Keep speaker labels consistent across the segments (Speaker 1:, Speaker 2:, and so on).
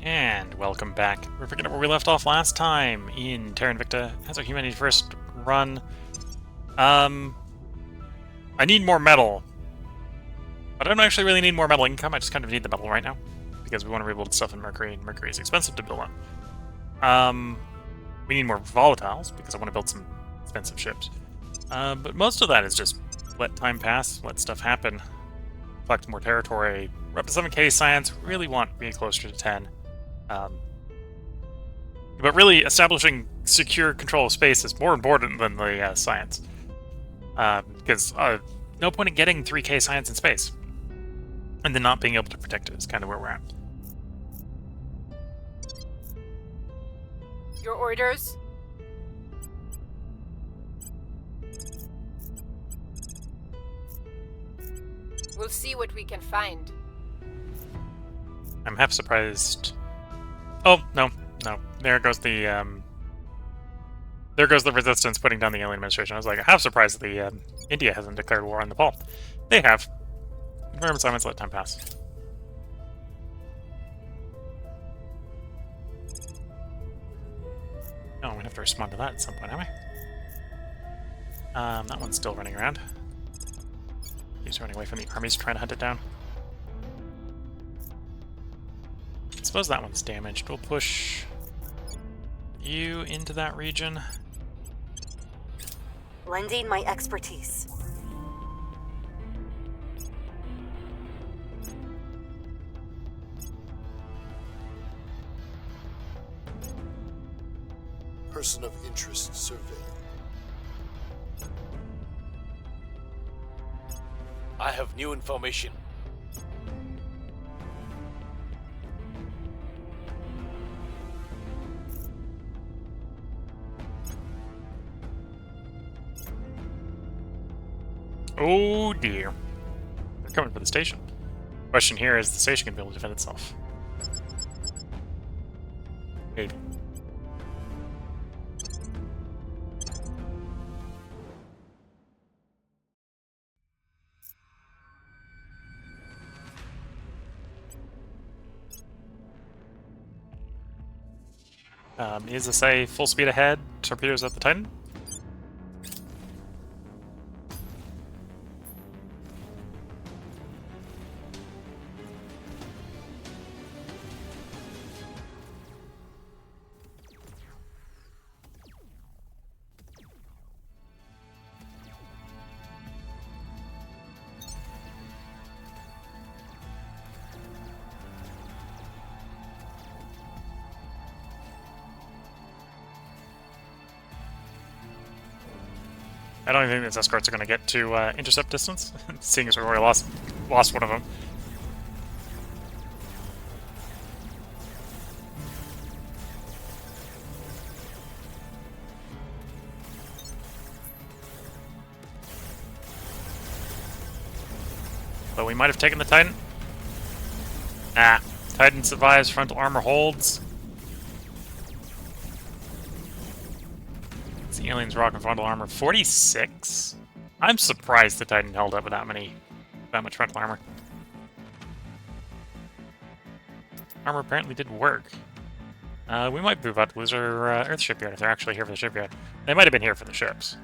Speaker 1: And welcome back. We're picking up where we left off last time in Terra Invicta. As our humanity first run. I need more metal. But I don't actually really need more metal income, I just kind of need the metal right now. Because we want to rebuild stuff in Mercury, and Mercury is expensive to build on. We need more volatiles, because I want to build some expensive ships. But most of that is just let time pass, let stuff happen, collect more territory. We're up to 7k science, really want to be closer to 10. But really, establishing secure control of space is more important than the science. Because no point in getting 3k science in space. And then not being able to protect it is kind of where we're at.
Speaker 2: Your orders? We'll see what we can find.
Speaker 1: I'm half surprised. Oh, no. There goes the resistance putting down the alien administration. I was like, half surprised that India hasn't declared war on Nepal. They have. Environment assignments, let time pass. Oh, I'm gonna have to respond to that at some point, am I? That one's still running around. He's running away from the armies trying to hunt it down. I suppose that one's damaged. We'll push you into that region.
Speaker 3: Lending my expertise.
Speaker 4: Person of interest survey.
Speaker 5: I have new information.
Speaker 1: Oh dear. They're coming for the station. Question here is the station going to be able to defend itself? Maybe. Is this a full speed ahead? Torpedoes at the Titan? I don't even think these escorts are going to get to intercept distance, seeing as we already lost one of them. But we might have taken the Titan. Ah, Titan survives, frontal armor holds. The aliens rocking frontal armor. 46? I'm surprised the Titan held up with that much frontal armor. Armor apparently did work. We might move out to lose our Earth shipyard if they're actually here for the shipyard. They might have been here for the ships.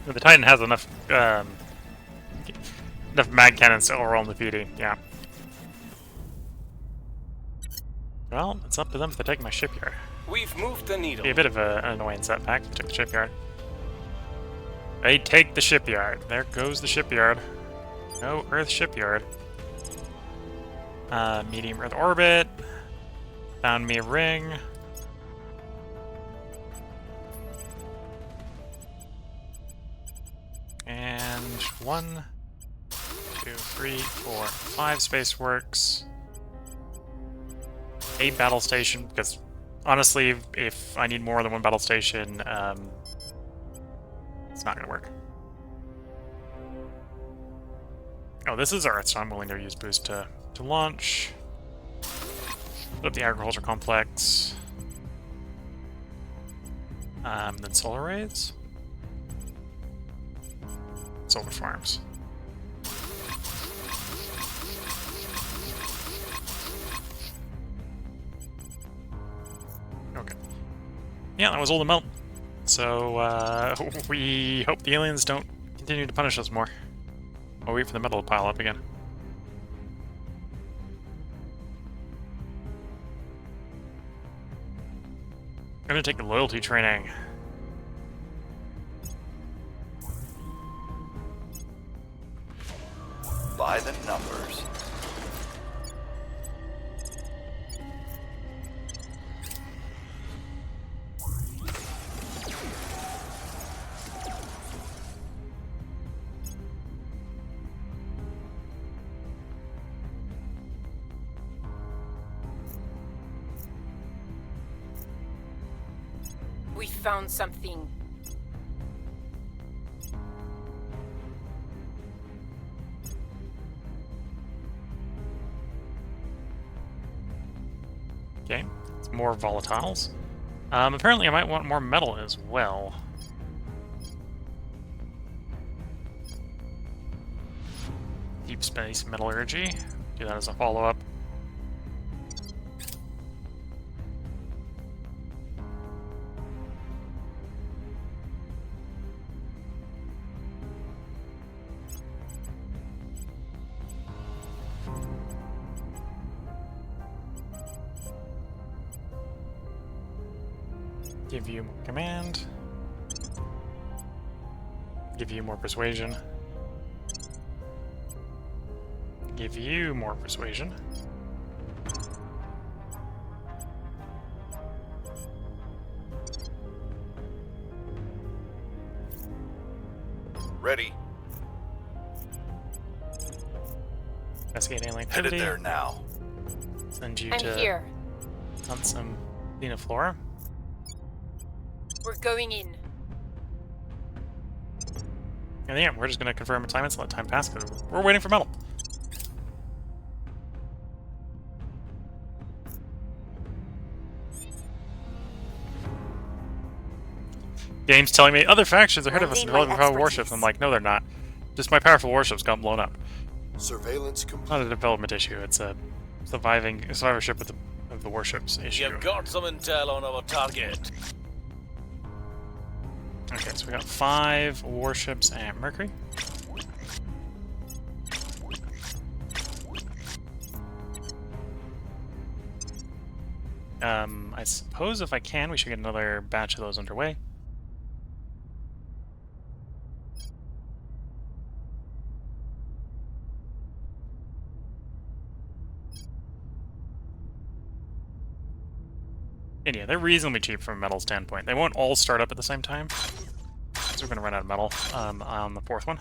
Speaker 1: The Titan has enough mag cannons to overwhelm the PD, yeah. Well, it's up to them if they take my shipyard.
Speaker 5: We've moved the needle.
Speaker 1: Be a bit of an annoying setback if they took the shipyard. They take the shipyard. There goes the shipyard. No Earth shipyard. Medium Earth orbit. Found me a ring. And 1, 2, 3, 4, 5 space works. A battle station, because Honestly, if I need more than one battle station, it's not gonna work. Oh, this is Earth, so I'm willing to use boost to launch. Put up the agriculture complex. Then solar arrays. Solar farms. Okay. Yeah, that was all the melt. So, we hope the aliens don't continue to punish us more. I'll wait for the metal to pile up again. I'm gonna take the loyalty training.
Speaker 6: By the numbers.
Speaker 2: We found something.
Speaker 1: Okay, it's more volatiles. Apparently I might want more metal as well. Deep space metallurgy. Do that as a follow-up. Give you more command. Give you more persuasion. Give you more persuasion.
Speaker 6: Ready.
Speaker 1: Investigate alien
Speaker 6: Headed
Speaker 1: activity.
Speaker 6: there now.
Speaker 1: Send you
Speaker 2: I'm
Speaker 1: to
Speaker 2: here.
Speaker 1: hunt some Xenoflora.
Speaker 2: We're going in.
Speaker 1: And yeah, we're just gonna confirm assignments and let time pass because we're waiting for metal. Game's telling me other factions are ahead of us in developing powerful warships. I'm like, no, they're not. Just my powerful warships got blown up.
Speaker 4: Surveillance complete.
Speaker 1: Not a development issue. It's a survivorship of the warships issue.
Speaker 5: You've got some intel on our target.
Speaker 1: Okay, so we got 5 warships at Mercury. I suppose if I can, we should get another batch of those underway. And yeah, they're reasonably cheap from a metal standpoint. They won't all start up at the same time, so we're going to run out of metal on the 4th one.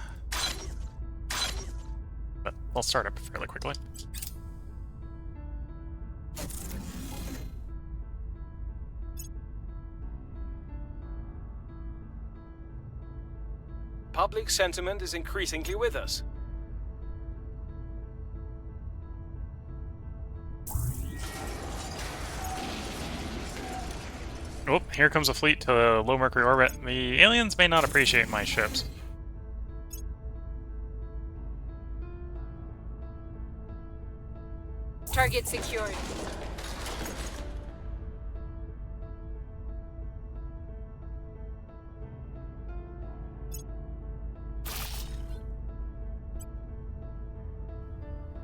Speaker 1: But they'll start up fairly quickly.
Speaker 5: Public sentiment is increasingly with us.
Speaker 1: Oh, here comes a fleet to low Mercury orbit. The aliens may not appreciate my ships.
Speaker 2: Target secured.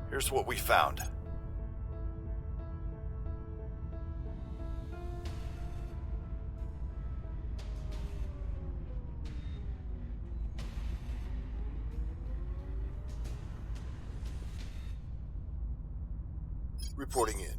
Speaker 6: Here's what we found.
Speaker 4: Reporting in.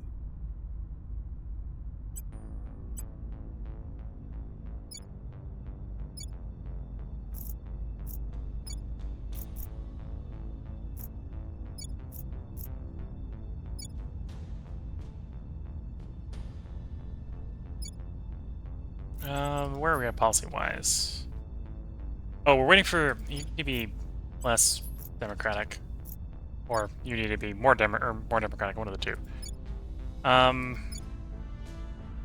Speaker 1: Where are we at policy-wise? Oh, we're waiting for you need to be less democratic, or you need to be more more democratic. One of the two.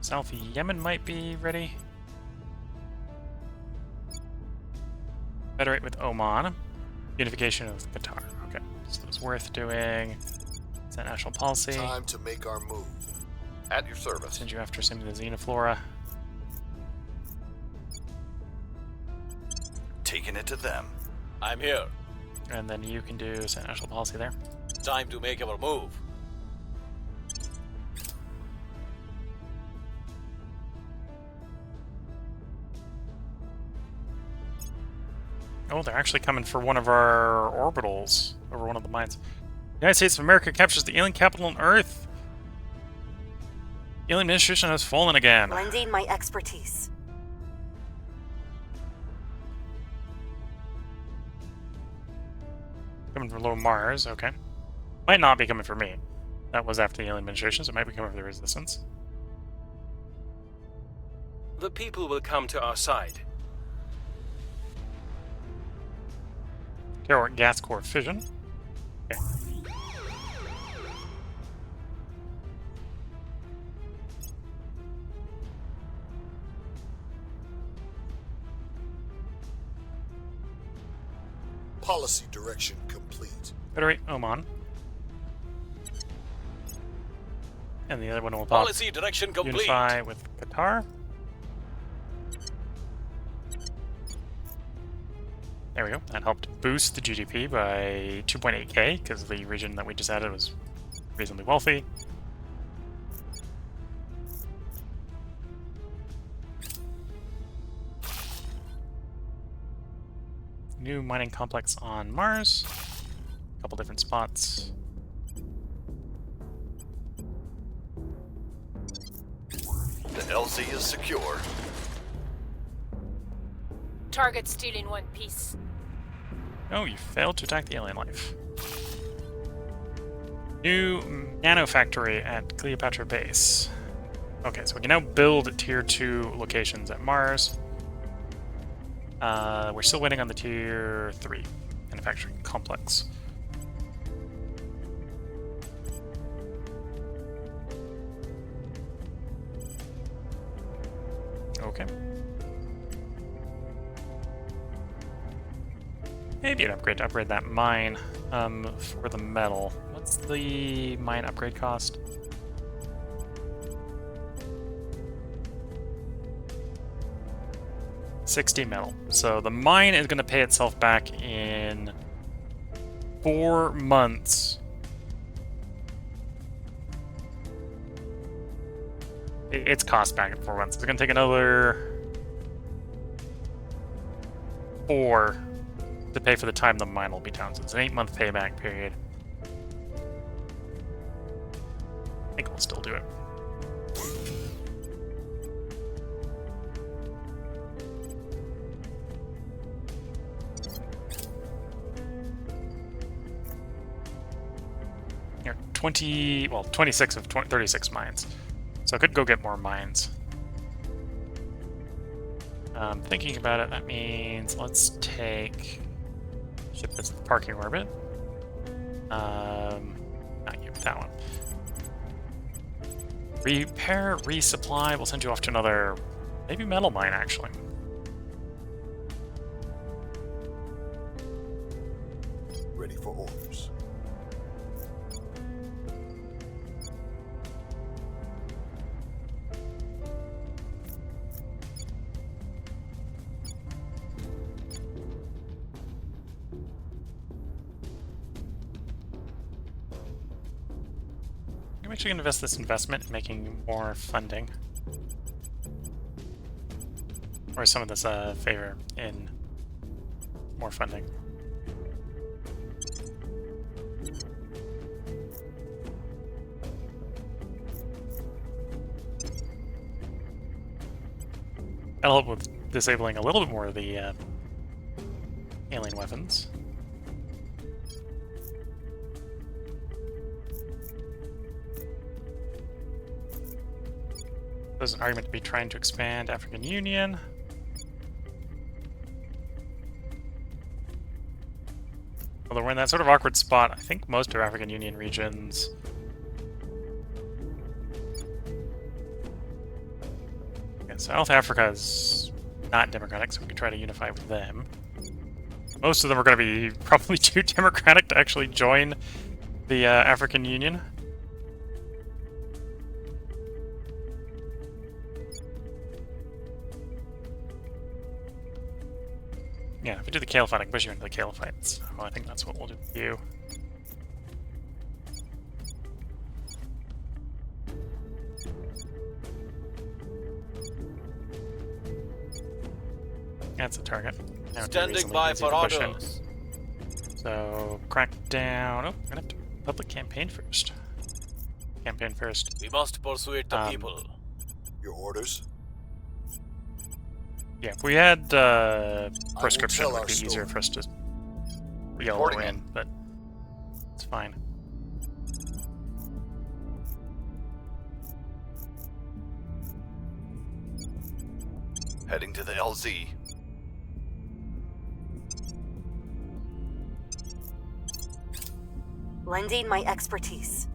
Speaker 1: South Yemen might be ready. Federate with Oman. Unification of Qatar. Okay, so it's worth doing. Is that national policy?
Speaker 4: Time to make our move.
Speaker 6: At your service.
Speaker 1: Send you after some of the Xenoflora.
Speaker 6: Taking it to them.
Speaker 5: I'm here.
Speaker 1: And then you can do set national policy there.
Speaker 5: Time to make our move.
Speaker 1: Oh, they're actually coming for one of our orbitals over one of the mines. The United States of America captures the alien capital on Earth. The alien administration has fallen again.
Speaker 3: Lending my expertise.
Speaker 1: Coming for low Mars, okay. Might not be coming for me. That was after the alien administration, so it might be coming for the resistance.
Speaker 5: The people will come to our side.
Speaker 1: Terawatt gas core fission. Okay.
Speaker 4: Policy direction complete.
Speaker 1: Federate Oman. And the other one will pop.
Speaker 5: Policy direction complete.
Speaker 1: Unify with Qatar. There we go. That helped boost the GDP by 2.8k because the region that we just added was reasonably wealthy. New mining complex on Mars. A couple different spots.
Speaker 6: The LZ is secure.
Speaker 2: Target still in one piece.
Speaker 1: Oh, you failed to attack the alien life. New nano factory at Cleopatra Base. Okay, so we can now build tier 2 locations at Mars. We're still waiting on the tier 3 manufacturing complex. Okay. Maybe an upgrade to upgrade that mine for the metal. What's the mine upgrade cost? $60 metal. So the mine is going to pay itself back in 4 months. It's cost back in 4 months. It's going to take another 4 to pay for the time the mine will be down. So it's an 8-month payback period. I think we'll still do it. Here, 26 of 36 mines. So I could go get more mines. Thinking about it, that means let's take ship this to the parking orbit. Not you, that one. Repair, resupply. We'll send you off to another, maybe metal mine actually.
Speaker 4: Ready for orders.
Speaker 1: I'm actually going to invest this investment in making more funding. Or some of this favor in more funding. That'll help with disabling a little bit more of the alien weapons. There's an argument to be trying to expand African Union. Although we're in that sort of awkward spot, I think most of African Union regions... Yeah, South Africa is not democratic, so we can try to unify with them. Most of them are going to be probably too democratic to actually join the African Union. Yeah, if we do the Caliphate, I can push you into the Caliphate, so I think that's what we'll do with you. That's a target. Now
Speaker 5: Standing by for orders.
Speaker 1: So, crack down. Oh, we're gonna have to public campaign first. Campaign first.
Speaker 5: We must persuade the people.
Speaker 4: Your orders?
Speaker 1: Yeah, if we had prescription, it
Speaker 4: tell
Speaker 1: would be
Speaker 4: our
Speaker 1: easier
Speaker 4: story.
Speaker 1: for us to yell
Speaker 6: Reporting
Speaker 1: in, but it's fine.
Speaker 6: Heading to the LZ.
Speaker 3: Lending my expertise.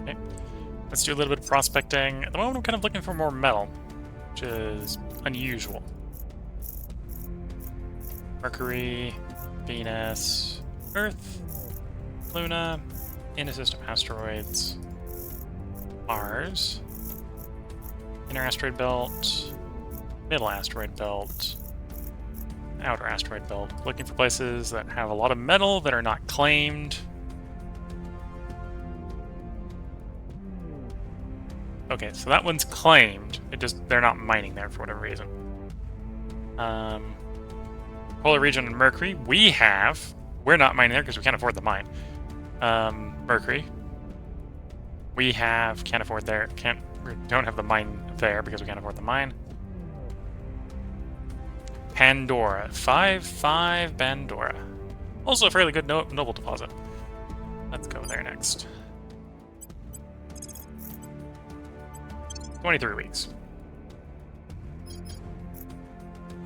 Speaker 1: Okay. Let's do a little bit of prospecting. At the moment, I'm kind of looking for more metal, which is unusual. Mercury, Venus, Earth, Luna, inner system asteroids, Mars, inner asteroid belt, middle asteroid belt, outer asteroid belt. Looking for places that have a lot of metal that are not claimed. Okay, so that one's claimed. They're not mining there for whatever reason. Polar region and Mercury. We're not mining there because we can't afford the mine. Mercury. Can't afford there. We don't have the mine there because we can't afford the mine. Pandora. 5-5 Pandora. Also a fairly good noble deposit. Let's go there next. 23 weeks.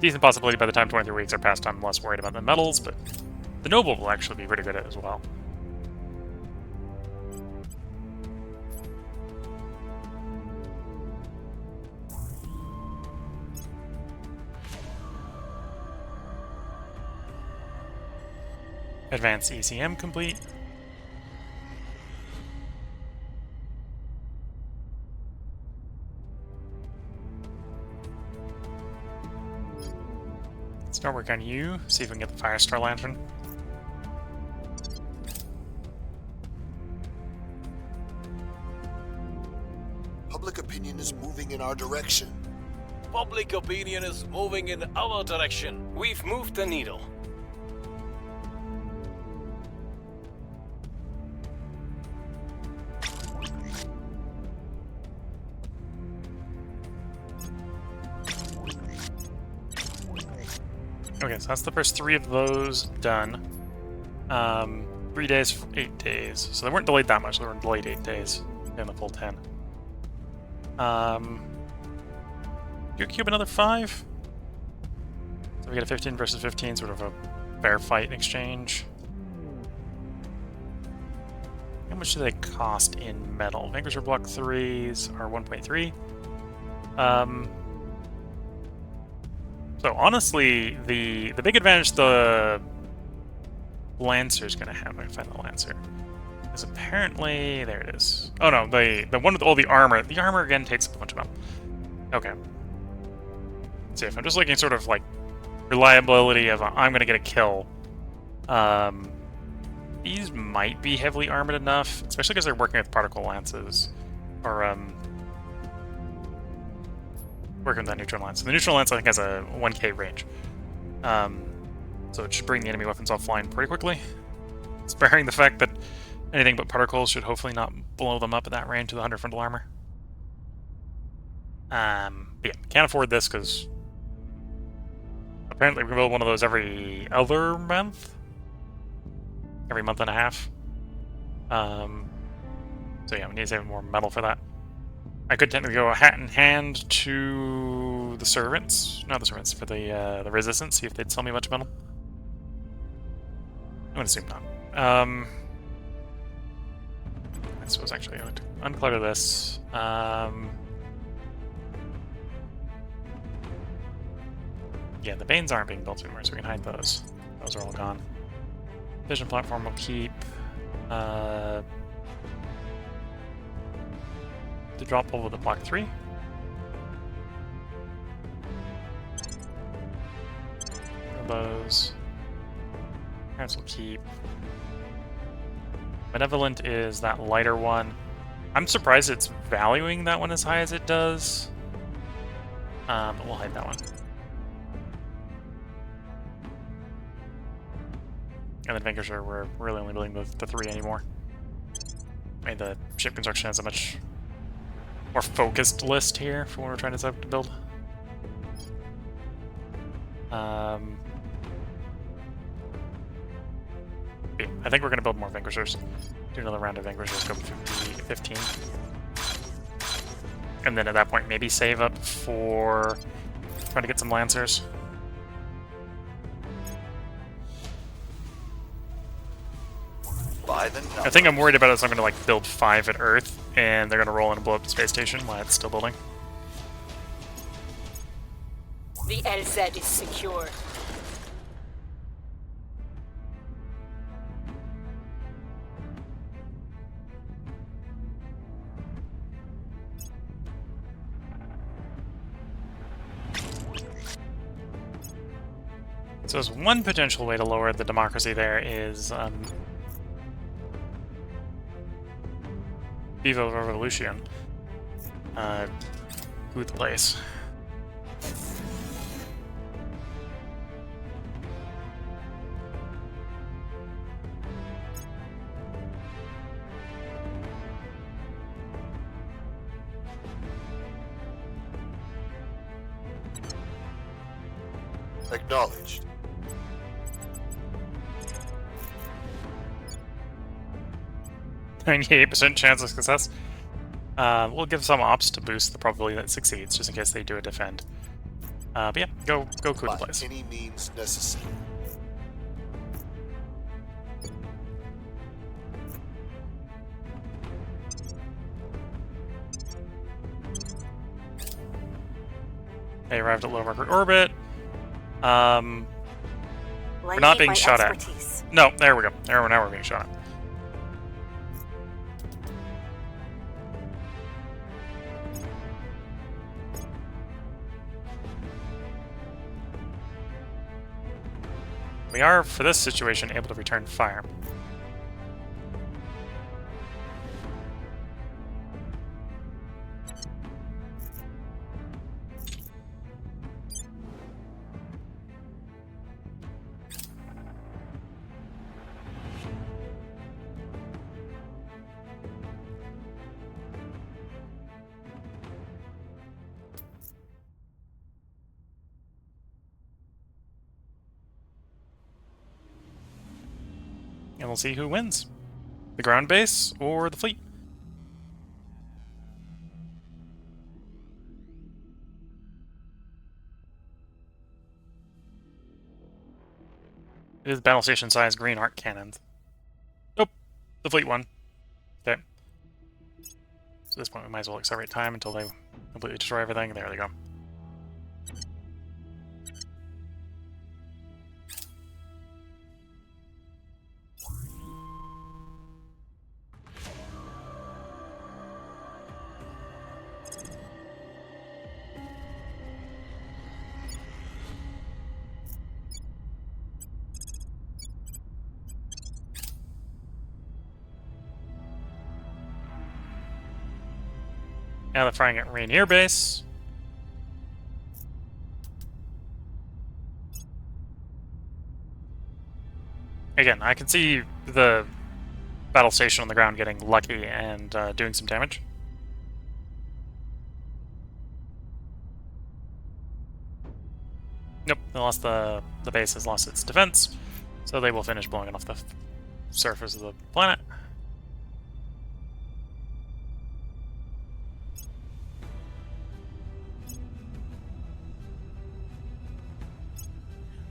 Speaker 1: Decent possibility by the time 23 weeks are passed, I'm less worried about the metals, but the noble will actually be pretty good at it as well. Advanced ECM complete. Start work on you, see if we can get the Firestar Lantern.
Speaker 4: Public opinion is moving in our direction.
Speaker 5: Public opinion is moving in our direction. We've moved the needle.
Speaker 1: Okay, so that's the first 3 of those done. 3 days, 8 days. So they weren't delayed that much, they were delayed 8 days in the full 10. You cube another 5? So we get a 15 versus 15, sort of a fair fight exchange. How much do they cost in metal? Vanquisher block 3s are 1.3. So honestly, the big advantage the Lancer's gonna have, if I find the Lancer, is apparently there it is. Oh no, the one with all the armor. The armor again takes up a bunch of metal. Okay. Let's see, if I'm just looking sort of like reliability of I'm gonna get a kill. These might be heavily armored enough, especially because they're working with particle lances, or working with that neutron lance. So the neutron lance, I think, has a 1k range. So it should bring the enemy weapons offline pretty quickly. Sparing the fact that anything but particles should hopefully not blow them up at that range to the 100 frontal armor. But yeah, can't afford this because apparently we can build one of those every other month. every month and a half. So yeah, we need to save more metal for that. I could technically go hat in hand to the servants, not the servants, for the resistance, see if they'd sell me a bunch of metal. I'm gonna assume not. I suppose actually I would unclutter this. Yeah, the Banes aren't being built anymore, so we can hide those. Those are all gone. Vision platform will keep. The drop over the block 3. Those. Parents will keep. Benevolent is that lighter one. I'm surprised it's valuing that one as high as it does. But we'll hide that one. And then Vanquisher, we're really only building the 3 anymore. I mean, the ship construction has a much more focused list here for when we're trying to set up to build. Yeah, I think we're going to build more Vanquishers. Do another round of Vanquishers, go 15. And then at that point, maybe save up for trying to get some Lancers. I think I'm worried about it is I'm going to like build 5 at Earth, and they're going to roll in and blow up the space station while it's still building.
Speaker 2: The LZ is secure.
Speaker 1: So there's one potential way to lower the democracy there is Viva Revolution. Loot the place.
Speaker 4: Acknowledged.
Speaker 1: 98% chance of success. We'll give some ops to boost the probability that it succeeds, just in case they do a defend. But yeah, go coup the
Speaker 4: By
Speaker 1: place.
Speaker 4: any means necessary.
Speaker 1: They arrived at low Mercury orbit. We're
Speaker 3: Lending
Speaker 1: not being
Speaker 3: my
Speaker 1: shot
Speaker 3: expertise.
Speaker 1: at. No, there we go. Now we're being shot at. We are, for this situation, able to return fire. And we'll see who wins. The ground base or the fleet. It is battle station size green arc cannons. Nope. The fleet one. Okay. So at this point we might as well accelerate time until they completely destroy everything. There they go. Now they're firing at Rainier base. Again, I can see the battle station on the ground getting lucky and doing some damage. Nope, they lost the base has lost its defense, so they will finish blowing it off the surface of the planet.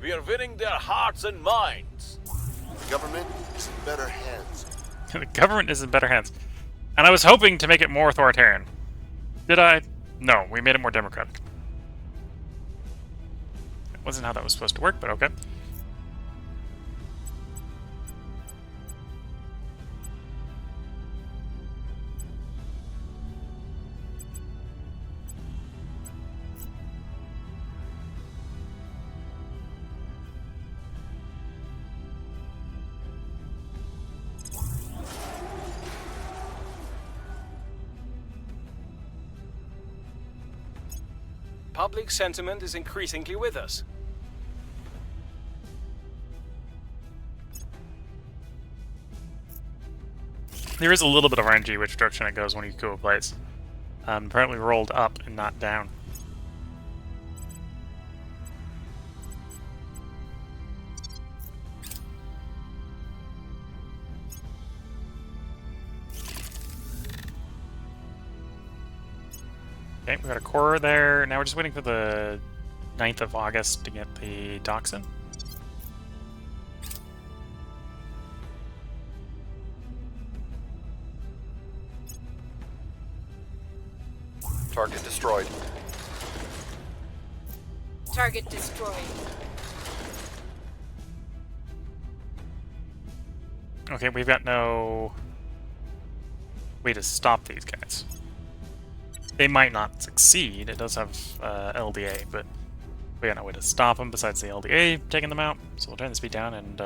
Speaker 5: We are winning their hearts and minds.
Speaker 4: The government is in better hands.
Speaker 1: The government is in better hands. And I was hoping to make it more authoritarian. Did I? No, we made it more democratic. That wasn't how that was supposed to work, but okay.
Speaker 5: Public sentiment is increasingly with us.
Speaker 1: There is a little bit of RNG which direction it goes when you go a place. Apparently rolled up and not down. Okay, we got a core there. Now we're just waiting for the 9th of August to get the docks in.
Speaker 6: Target destroyed.
Speaker 2: Target destroyed.
Speaker 1: Okay, we've got no way to stop these guys. They might not succeed. It does have LDA, but we got no way to stop them besides the LDA taking them out. So we'll turn the speed down and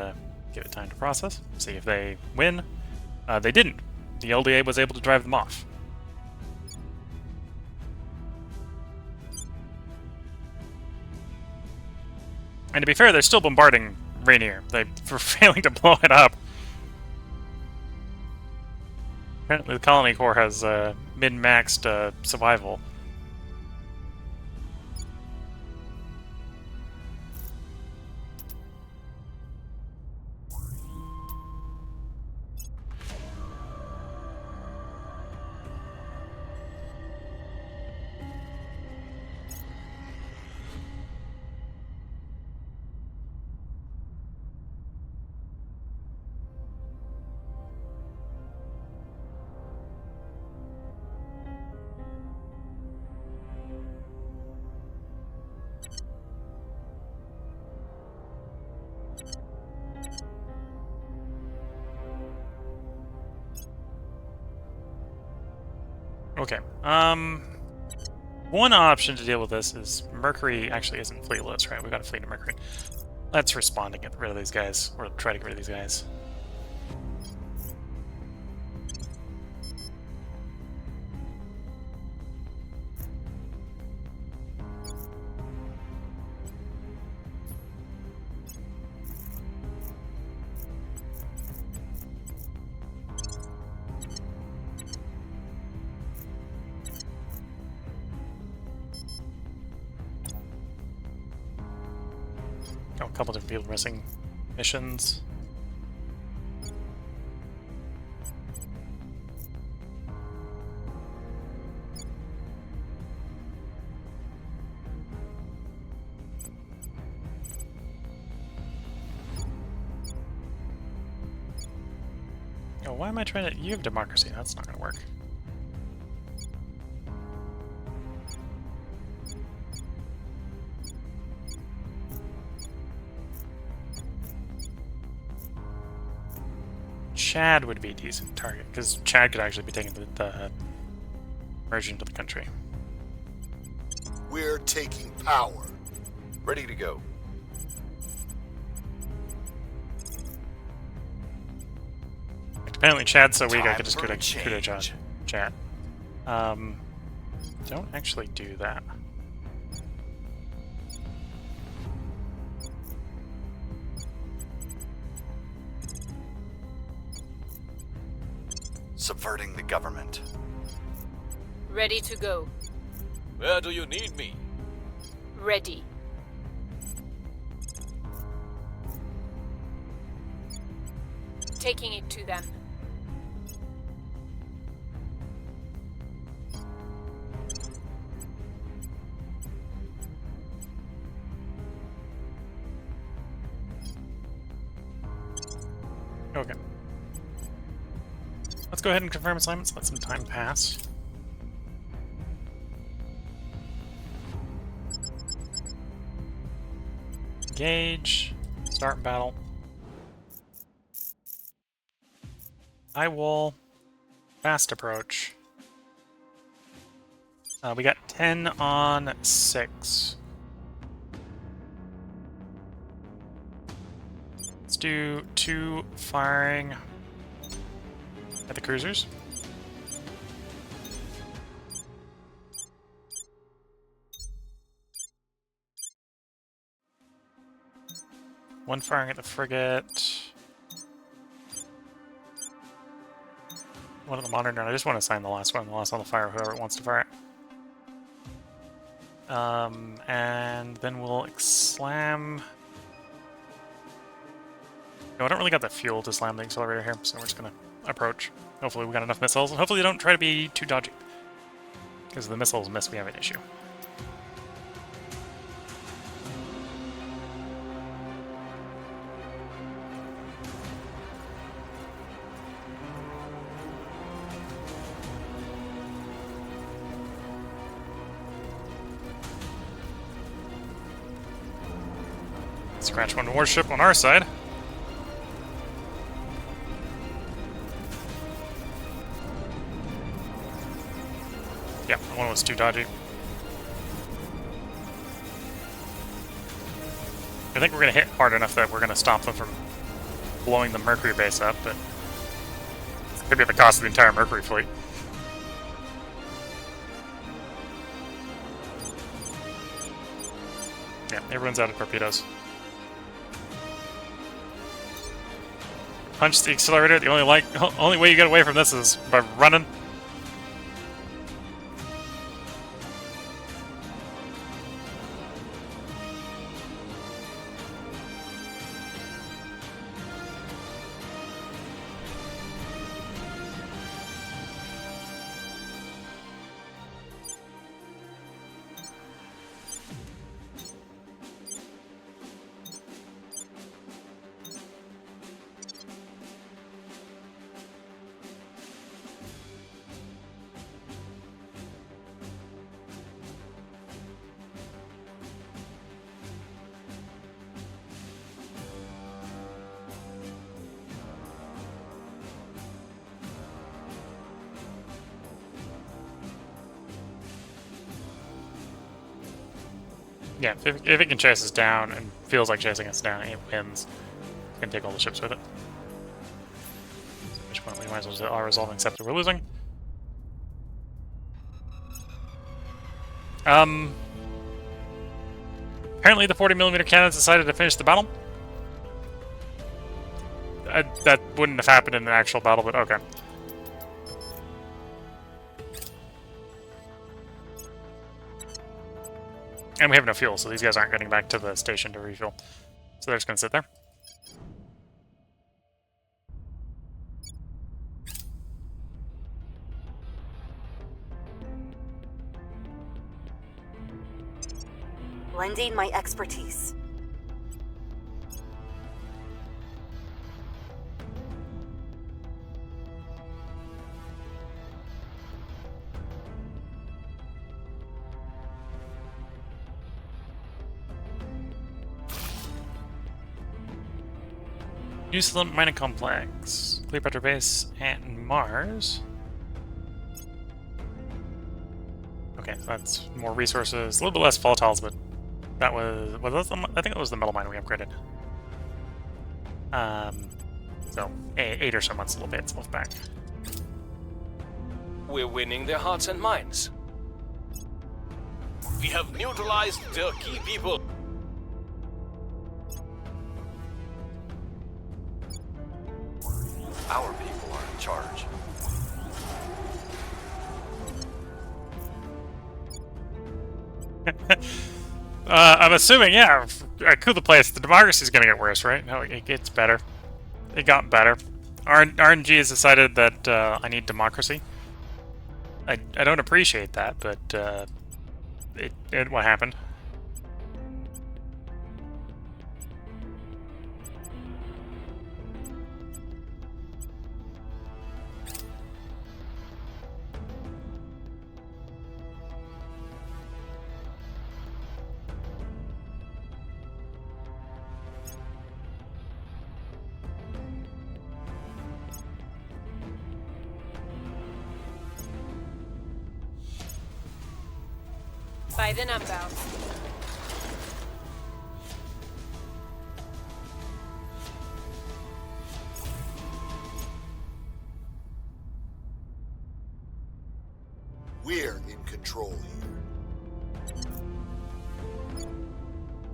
Speaker 1: give it time to process. See if they win. They didn't. The LDA was able to drive them off. And to be fair, they're still bombarding Rainier. They were failing to blow it up. Apparently the Colony Corps has min-maxed survival. Okay, one option to deal with this is Mercury actually isn't fleetless, right? We've got a fleet of Mercury. Let's respond to get rid of these guys, or try to get rid of these guys. Oh, a couple different people missing missions. Oh, why am I trying to... You have democracy. That's not going to work. Chad would be a decent target, because Chad could actually be taking the merge into the country.
Speaker 4: We're taking power.
Speaker 6: Ready to go.
Speaker 1: Apparently Chad's so weak I
Speaker 6: Time
Speaker 1: could just
Speaker 6: for
Speaker 1: coup de
Speaker 6: change.
Speaker 1: Chad. Don't actually do that.
Speaker 6: Subverting the government.
Speaker 2: Ready to go.
Speaker 5: Where do you need me?
Speaker 2: Ready. Taking it to them.
Speaker 1: Okay. Let's go ahead and confirm assignments. Let some time pass. Engage. Start battle. I will fast approach. We got 10 on 6. Let's do 2 firing at the cruisers. One firing at the frigate. One at the monitor. I just want to assign the last one. The last on the fire, whoever wants to fire it. And then we'll slam. No, I don't really got the fuel to slam the accelerator here, so we're just gonna approach. Hopefully we got enough missiles, and hopefully they don't try to be too dodgy. Because if the missiles miss, we have an issue. Scratch one warship on our side. Yeah, one was too dodgy. I think we're going to hit hard enough that we're going to stop them from blowing the Mercury base up, but it's going to be at the cost of the entire Mercury fleet. Yeah, everyone's out of torpedoes. Punch the accelerator. The only way you get away from this is by running. Yeah, if it can chase us down and feels like chasing us down, it wins. It can take all the ships with it. So which one we might as well do our resolving scepter we're losing. Apparently the 40mm cannons decided to finish the battle. That wouldn't have happened in an actual battle, but okay. And we have no fuel, so these guys aren't getting back to the station to refuel. So they're just going to sit there.
Speaker 3: Lending my expertise.
Speaker 1: New Salem Mining Complex, Cleopatra Base, and Mars. Okay, so that's more resources, a little bit less volatiles, but that was I think it was the metal mine we upgraded. So 8 or so months will pay itself back.
Speaker 5: We're winning their hearts and minds. We have neutralized their key people.
Speaker 6: Our people are in charge.
Speaker 1: I'm assuming, yeah, I coup the place. The democracy is going to get worse, right? No, it gets better. It got better. RNG has decided that I need democracy. I don't appreciate that, but what happened?
Speaker 2: By the number.
Speaker 4: We're in control here.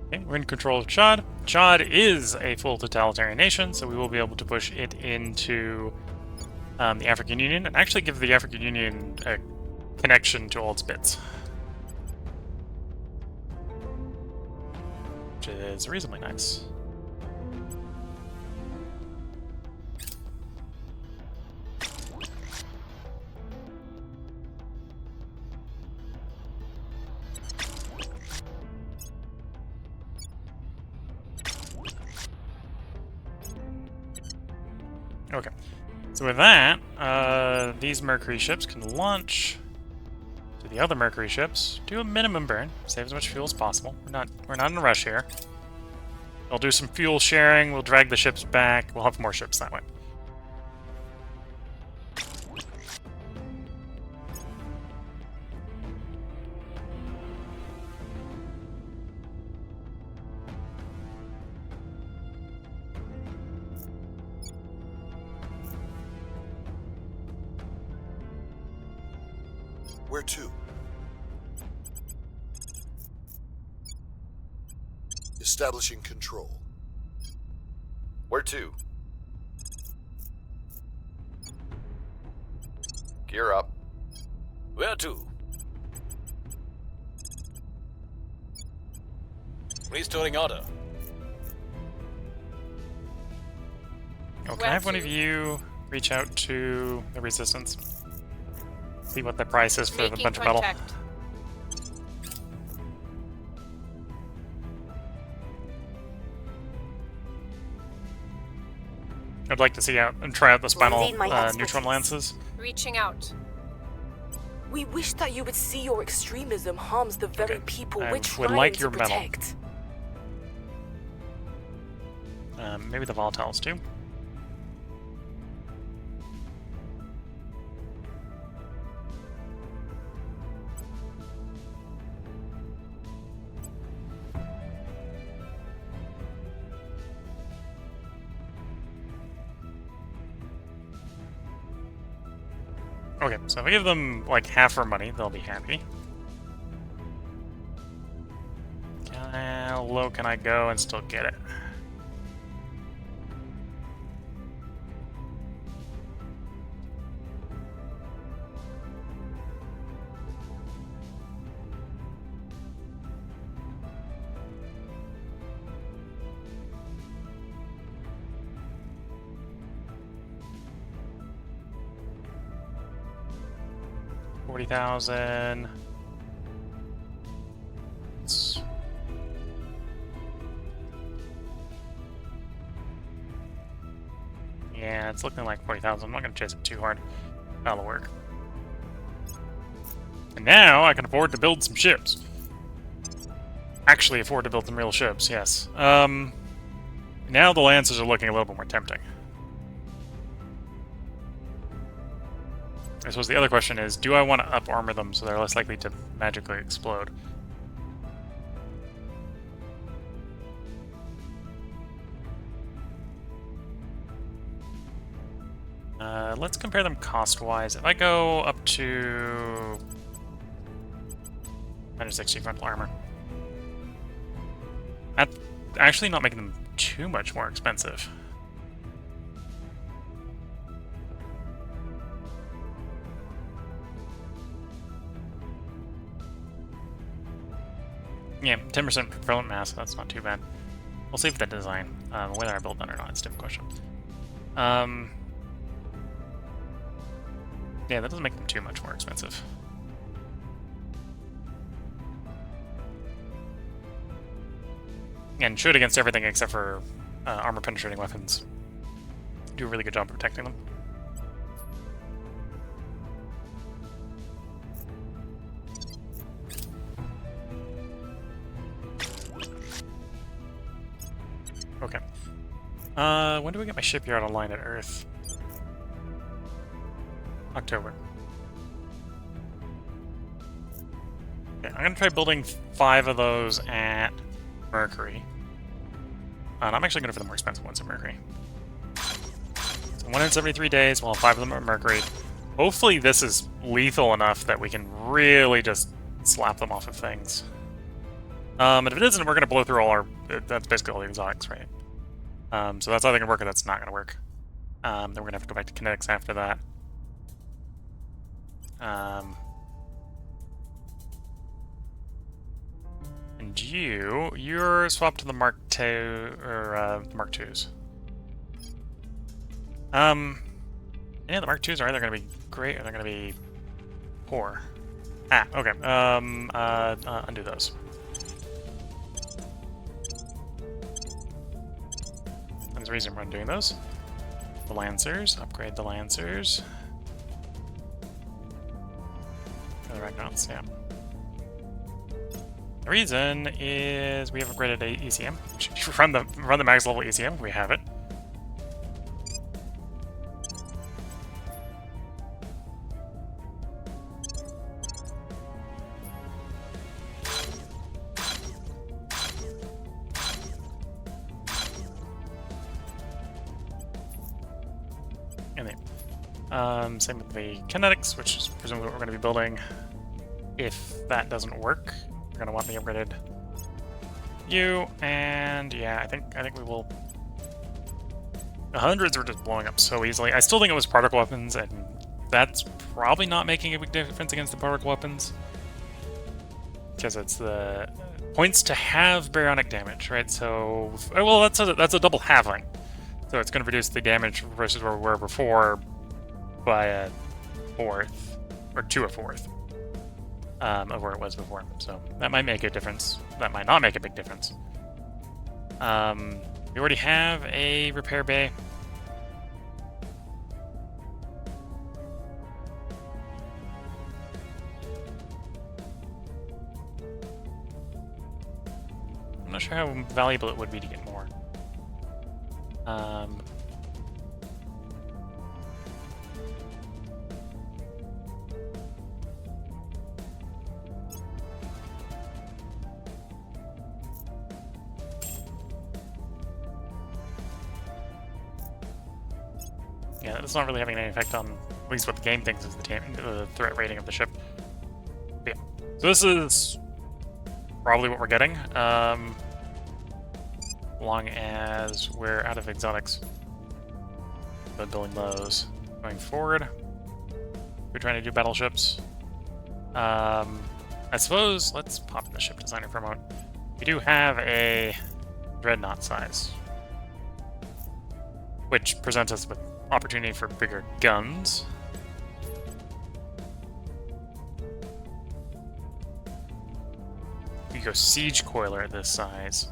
Speaker 1: Okay, we're in control of Chad. Chad is a full totalitarian nation, so we will be able to push it into the African Union and actually give the African Union a connection to all its bits. Which is reasonably nice. Okay, so with that, these Mercury ships can launch to the other Mercury ships, do a minimum burn, save as much fuel as possible. We're not in a rush here. We'll do some fuel sharing, we'll drag the ships back, we'll have more ships that way.
Speaker 4: Where to? Establishing control.
Speaker 6: Where to? Gear up.
Speaker 5: Where to? Restoring order.
Speaker 1: Oh, can I have one of you reach out to the Resistance? See what the price is for the
Speaker 2: Making
Speaker 1: bunch of metal.
Speaker 2: contact.
Speaker 1: I'd like to see out and try out the spinal
Speaker 3: Need my
Speaker 1: neutron
Speaker 3: expertise.
Speaker 1: lances.
Speaker 2: Reaching out.
Speaker 7: We wish that you would see your extremism harms the very
Speaker 1: Okay.
Speaker 7: people
Speaker 1: I
Speaker 7: we're
Speaker 1: would
Speaker 7: trying
Speaker 1: like
Speaker 7: to
Speaker 1: your metal.
Speaker 7: protect.
Speaker 1: Maybe the volatiles too. Okay, so if I give them like half our money, they'll be happy. How low can I go and still get it? $40,000. Yeah, it's looking like 40,000. I'm not going to chase it too hard. That'll work. And now I can afford to build some ships. Actually afford to build some real ships, yes. Now the Lancers are looking a little bit more tempting. I suppose the other question is, do I want to up-armor them so they're less likely to magically explode? Let's compare them cost-wise. If I go up to 160 frontal armor, that's actually not making them too much more expensive. Yeah, 10% propellant mass, that's not too bad. We'll see if that design, whether I build that or not, it's a different question. Yeah, that doesn't make them too much more expensive. And shoot against everything except for armor-penetrating weapons. Do a really good job of protecting them. Okay. When do we get my shipyard online at Earth? October. Okay, I'm gonna try building 5 of those at Mercury. And I'm actually going for the more expensive ones at Mercury. So 173 days, we'll have 5 of them at Mercury. Hopefully this is lethal enough that we can really just slap them off of things. And if it isn't, we're going to blow through all our... That's basically all the exotics, right? So that's either going to work or that's not going to work. Then we're going to have to go back to kinetics after that. And you're swapped to the Mark II, or Mark IIs. Yeah, the Mark IIs are either going to be great or they're going to be poor. Ah, okay. Undo those. There's a reason we're undoing those. The Lancers, upgrade the Lancers. The Ragnauts, yeah. The reason is we have upgraded a ECM. Run the max level ECM. We have it. And then, same with the kinetics, which is presumably what we're going to be building. If that doesn't work, we're gonna want the upgraded you, and yeah, I think we will. The hundreds are just blowing up so easily. I still think it was particle weapons, and that's probably not making a big difference against the particle weapons, because it's the points to have baryonic damage, right? So, well, that's a double halving, so it's going to reduce the damage versus where we were before by a fourth, or to a fourth. Of where it was before, so that might make a difference. That might not make a big difference. We already have a repair bay. I'm not sure how valuable it would be to get more. Yeah, that's not really having any effect on at least what the game thinks is the threat rating of the ship. But yeah, so this is probably what we're getting, long as we're out of exotics. But building those going forward. We're trying to do battleships. I suppose let's pop in the ship designer for a moment. We do have a dreadnought size, which presents us with opportunity for bigger guns. We go siege coiler at this size,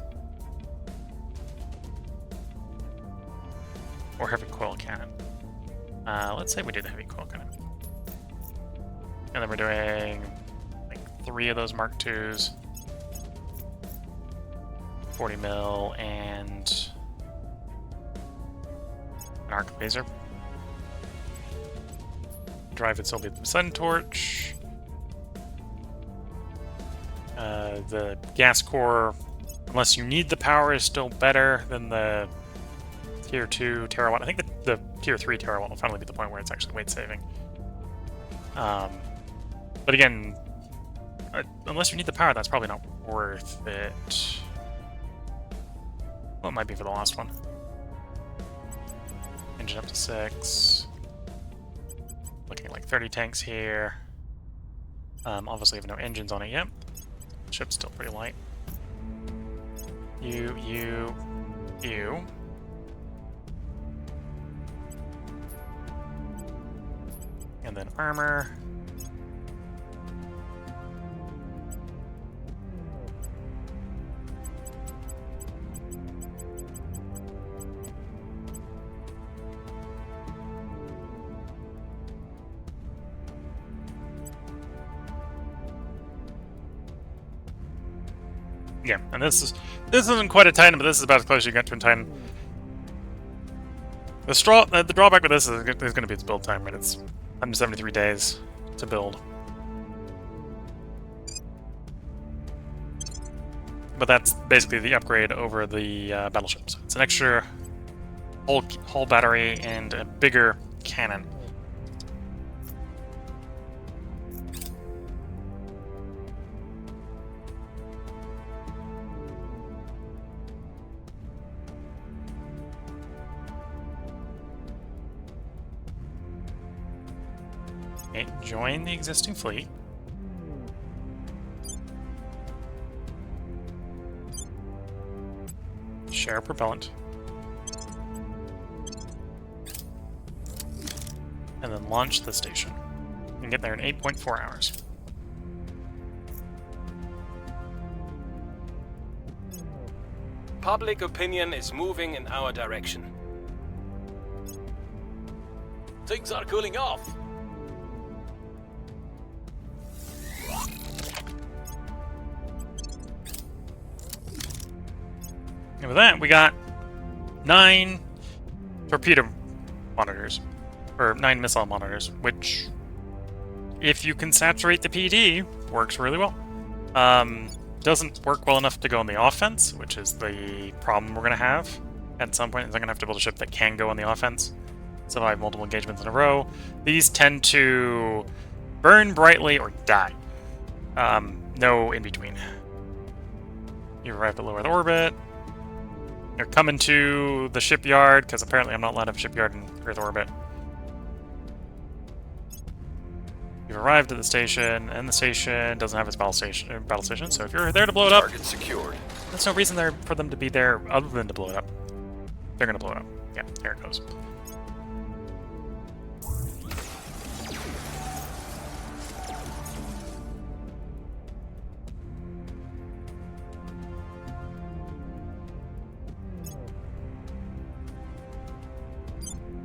Speaker 1: or heavy coil cannon. Let's say we do the heavy coil cannon, and then we're doing like 3 of those Mark IIs, 40 mil, and an arc laser. Drive itself with the sun torch. The gas core, unless you need the power, is still better than the tier 2 terawatt. I think the tier 3 terawatt will finally be the point where it's actually weight saving. But again, unless you need the power, that's probably not worth it. Well, it might be for the last one. Engine up to 6. Looking at like 30 tanks here. Obviously, have no engines on it yet. Ship's still pretty light. You. And then armor. Yeah, and this isn't quite a Titan, but this is about as close as you get to a Titan. The drawback with this is going to be its build time, right? It's 173 days to build. But that's basically the upgrade over the battleship. So it's an extra hull battery and a bigger cannon. Okay, join the existing fleet. Share propellant. And then launch the station. You can get there in 8.4 hours.
Speaker 5: Public opinion is moving in our direction. Things are cooling off.
Speaker 1: And with that, we got 9 torpedo monitors, or 9 missile monitors, which, if you can saturate the PD, works really well. Doesn't work well enough to go on the offense, which is the problem we're going to have at some point. Is I'm going to have to build a ship that can go on the offense, survive multiple engagements in a row. These tend to burn brightly or die. No in between. You arrive at low Earth orbit. You're coming to the shipyard, because apparently I'm not allowed to have a shipyard in Earth orbit. You've arrived at the station, and the station doesn't have its battle station. So if you're there to blow it up,
Speaker 6: Target secured.
Speaker 1: there's no reason there for them to be there other than to blow it up. They're gonna blow it up. Yeah, there it goes.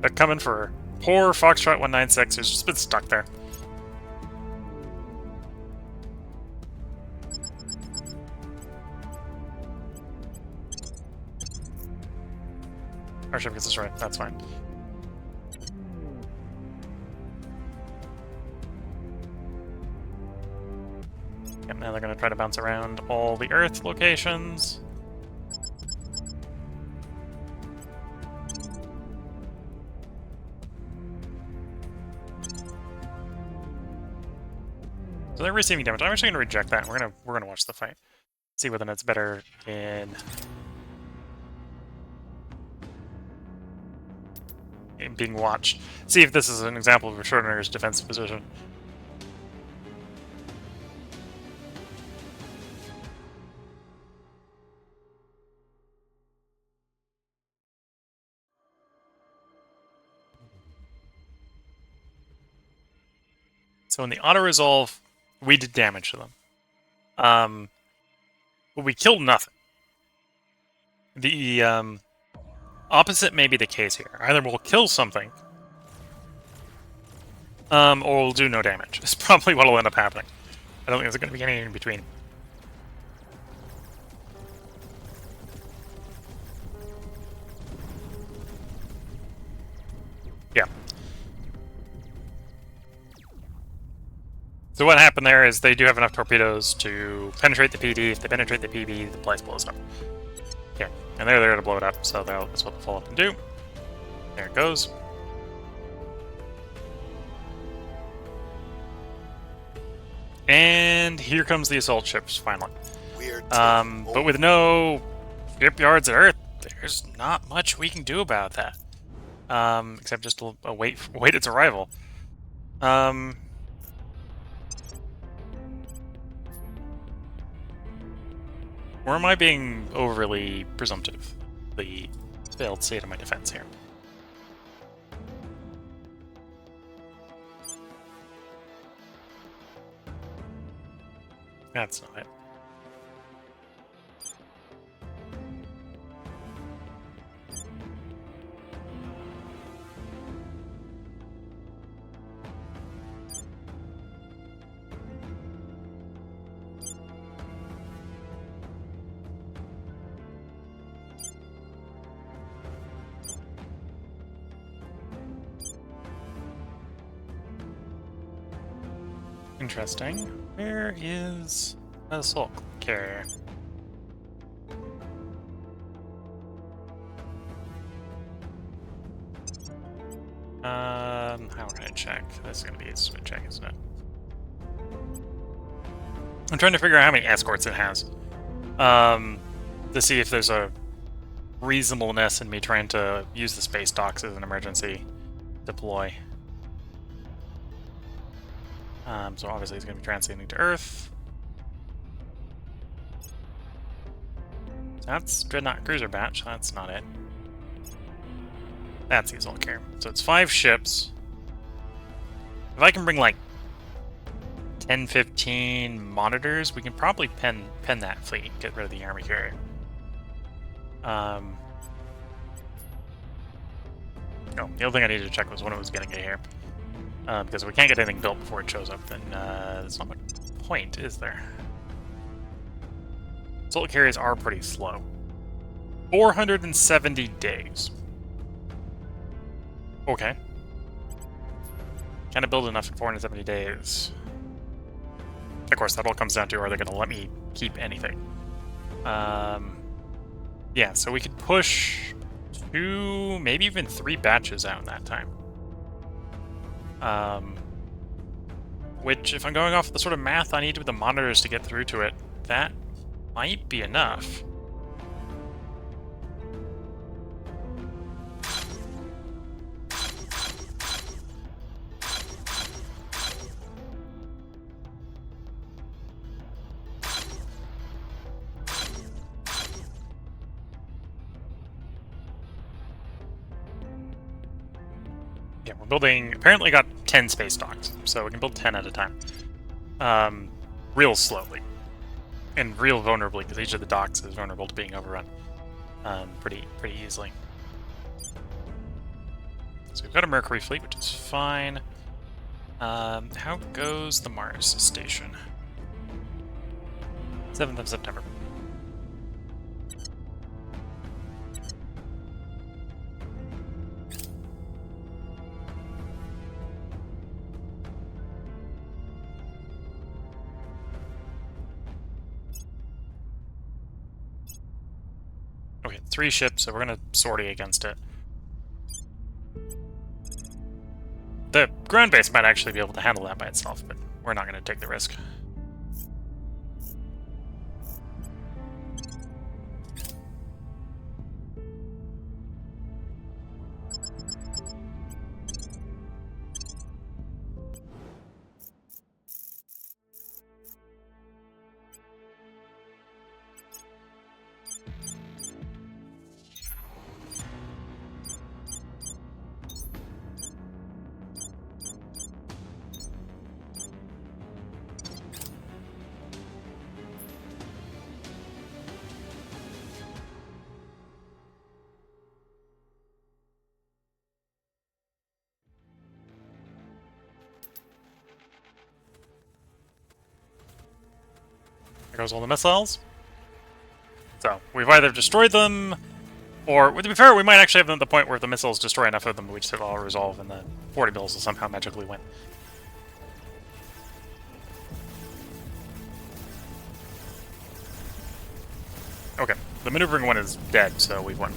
Speaker 1: They're coming for poor Foxtrot 196, who's just been stuck there. Our ship gets destroyed, that's fine. And now they're going to try to bounce around all the Earth locations. So they're receiving damage. I'm actually going to reject that. We're gonna watch the fight, see whether that's better in being watched. See if this is an example of a Schrodinger's defensive position. So in the auto-resolve, we did damage to them. But we killed nothing. The opposite may be the case here. Either we'll kill something, or we'll do no damage. It's probably what will end up happening. I don't think there's going to be anything in between. Yeah. So what happened there is they do have enough torpedoes to penetrate the PD. If they penetrate the PD, the place blows up. Yeah, and they're there to blow it up, so that's what they'll follow up and do. There it goes. And here comes the assault ships, finally. But with no shipyards at Earth, there's not much we can do about that. Except just wait its arrival. Or am I being overly presumptive? The failed state of my defense here. That's not it. Interesting. Where is a soul carrier? How can I check? This is gonna be a switch check, isn't it? I'm trying to figure out how many escorts it has. To see if there's a reasonableness in me trying to use the space docks as an emergency deploy. So obviously he's going to be transiting to Earth. That's Dreadnought Cruiser Batch. That's not it. That's the Assault Carrier. So it's 5 ships. If I can bring like 10, 15 monitors, we can probably pen that fleet, get rid of the Army Carrier. Oh, the other thing I needed to check was when it was going to get here. Because if we can't get anything built before it shows up, then there's not much point, is there? Assault carriers are pretty slow. 470 days. Okay. Can I build enough in 470 days? Of course, that all comes down to, are they going to let me keep anything? Yeah, so we could push 2, maybe even 3 batches out in that time. Which, if I'm going off the sort of math I need with the monitors to get through to it, that might be enough. Yeah, we're building, apparently got 10 space docks, so we can build 10 at a time. Real slowly. And real vulnerably, because each of the docks is vulnerable to being overrun. Pretty easily. So we've got a Mercury fleet, which is fine. How goes the Mars station? 7th of September. Okay, 3 ships, so we're gonna sortie against it. The ground base might actually be able to handle that by itself, but we're not gonna take the risk. There goes all the missiles. So, we've either destroyed them, or, to be fair, we might actually have them at the point where if the missiles destroy enough of them, we just hit all resolve and the 40 bills will somehow magically win. Okay, the maneuvering one is dead, so we've won.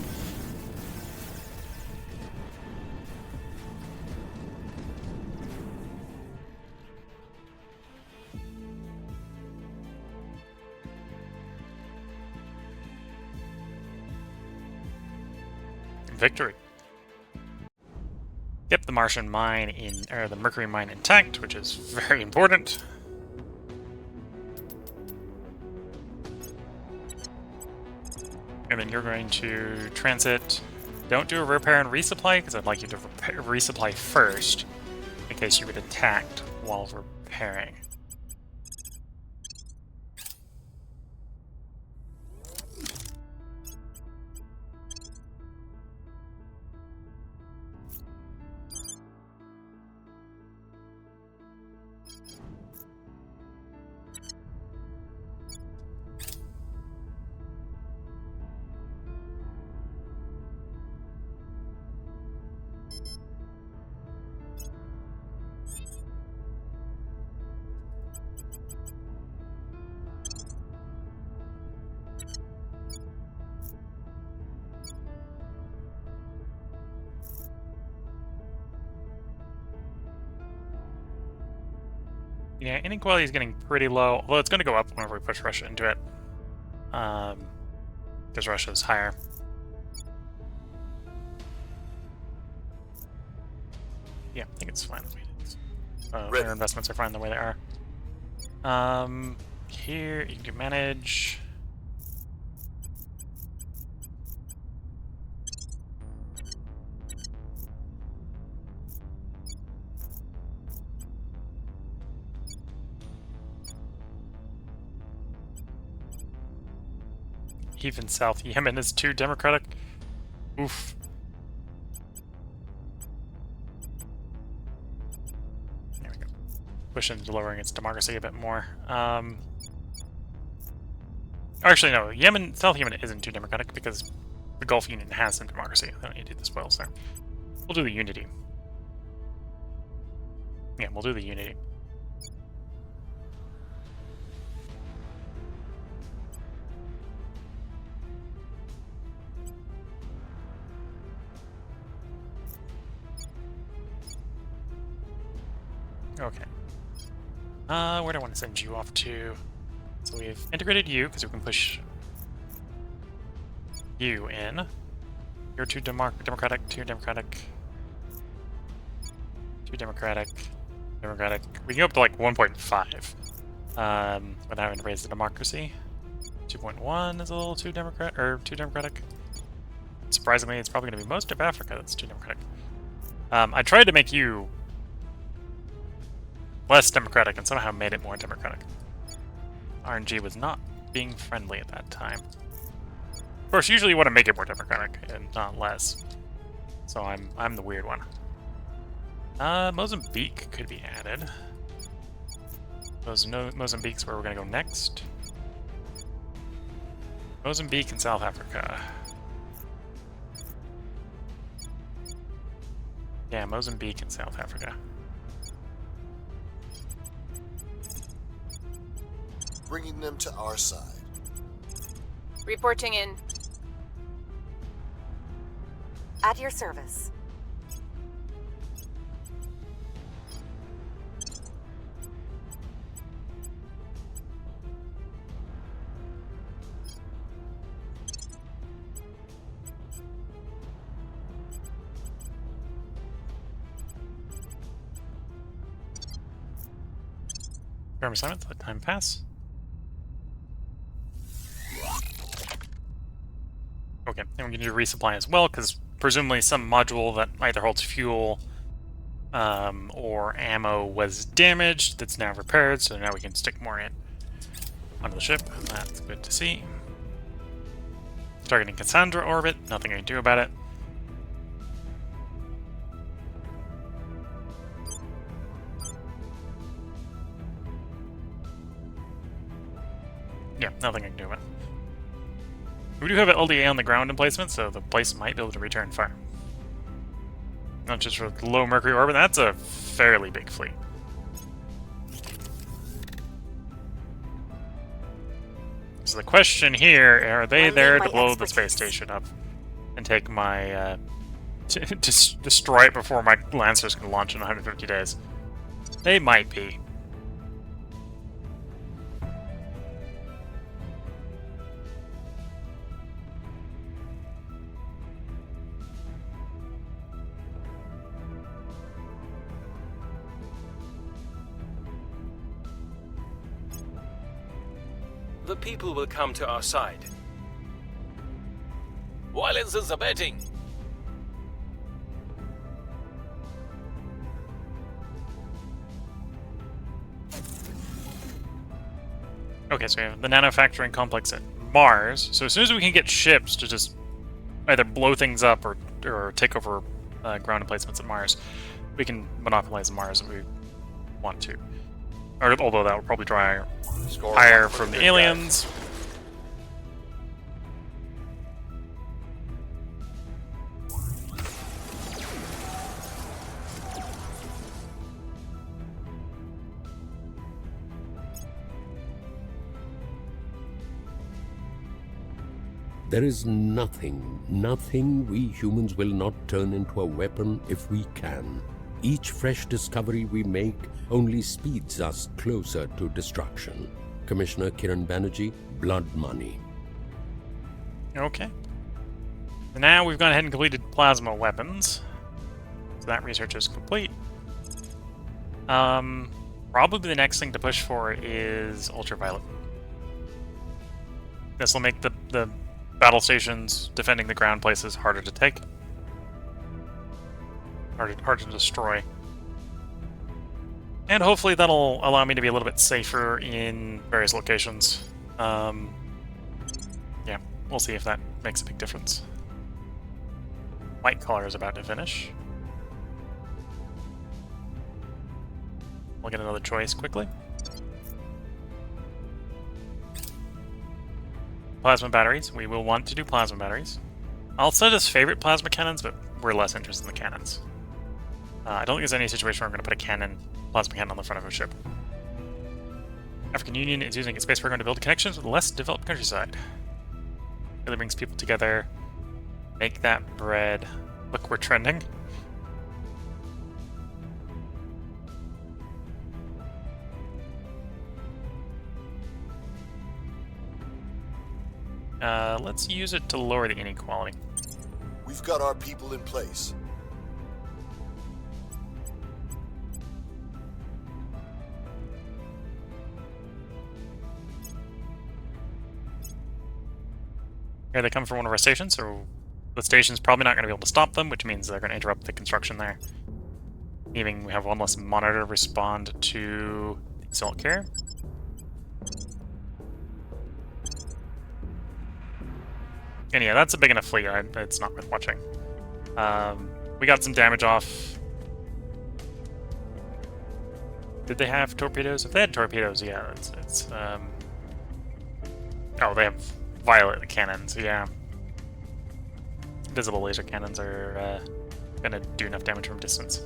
Speaker 1: Victory. Kept the Martian mine or the Mercury mine intact, which is very important. And then you're going to transit. Don't do a repair and resupply, because I'd like you to resupply first, in case you get attacked while repairing. Yeah, inequality is getting pretty low, although it's going to go up whenever we push Russia into it. Because Russia's higher. Yeah, I think it's fine the way it is. Their investments are fine the way they are. Here, you can do manage. Even South Yemen is too democratic. Oof. There we go. Push into lowering its democracy a bit more. Actually, no. South Yemen isn't too democratic because the Gulf Union has some democracy. I don't need to do the spoils there. We'll do the unity. Yeah, we'll do the unity. Okay. Where do I want to send you off to? So we've integrated you, because we can push you in. You're too democratic, too democratic. Too democratic. Democratic. We can go up to like 1.5. Without having to raise the democracy. 2.1 is a little too democratic. Surprisingly, it's probably going to be most of Africa that's too democratic. I tried to make you less democratic and somehow made it more democratic. RNG was not being friendly at that time. Of course, usually you want to make it more democratic and not less. So I'm the weird one. Mozambique could be added. Mozambique's where we're gonna go next. Mozambique and South Africa. Yeah, Mozambique and South Africa.
Speaker 4: Bringing them to our side.
Speaker 2: Reporting in.
Speaker 3: At your service.
Speaker 1: Firm assignment, let time pass. Okay, and we're going to do resupply as well, because presumably some module that either holds fuel or ammo was damaged that's now repaired, so now we can stick more in onto the ship. That's good to see. Targeting Cassandra orbit, nothing I can do about it. Yeah, nothing I can do about it. We do have an LDA on the ground emplacement, so the place might be able to return fire. Not just for low Mercury orbit, that's a fairly big fleet. So the question here, are they there to blow the space station up and take my, destroy it before my Lancers can launch in 150 days? They might be.
Speaker 5: The people will come to our side. Violence is abating.
Speaker 1: Okay, so we have the nanofacturing complex at Mars. So as soon as we can get ships to just either blow things up or take over ground emplacements at Mars, we can monopolize Mars if we want to. Or, although that would probably draw higher from the aliens.
Speaker 8: There is nothing we humans will not turn into a weapon if we can. Each fresh discovery we make only speeds us closer to destruction. Commissioner Kiran Banerjee, Blood Money.
Speaker 1: Okay. So now we've gone ahead and completed plasma weapons. So that research is complete. Probably the next thing to push for is ultraviolet. This will make the battle stations defending the ground places harder to take. Hard to destroy. And hopefully that'll allow me to be a little bit safer in various locations. Yeah, we'll see if that makes a big difference. White collar is about to finish. We'll get another choice quickly. Plasma batteries. We will want to do plasma batteries. I'll set as favorite plasma cannons, but we're less interested in the cannons. I don't think there's any situation where I'm going to put a plasma cannon on the front of a ship. African Union is using its space program to build connections with a less developed countryside. Really brings people together. Make that bread. Look, we're trending. Let's use it to lower the inequality.
Speaker 4: We've got our people in place.
Speaker 1: Here they come from one of our stations, so the station's probably not going to be able to stop them, which means they're going to interrupt the construction there. Meaning we have one less monitor to respond to the assault carrier. And yeah, that's a big enough fleet, it's not worth watching. We got some damage off. Did they have torpedoes? If they had torpedoes, yeah, it's oh, they have violet cannons, yeah. Visible laser cannons are gonna do enough damage from distance.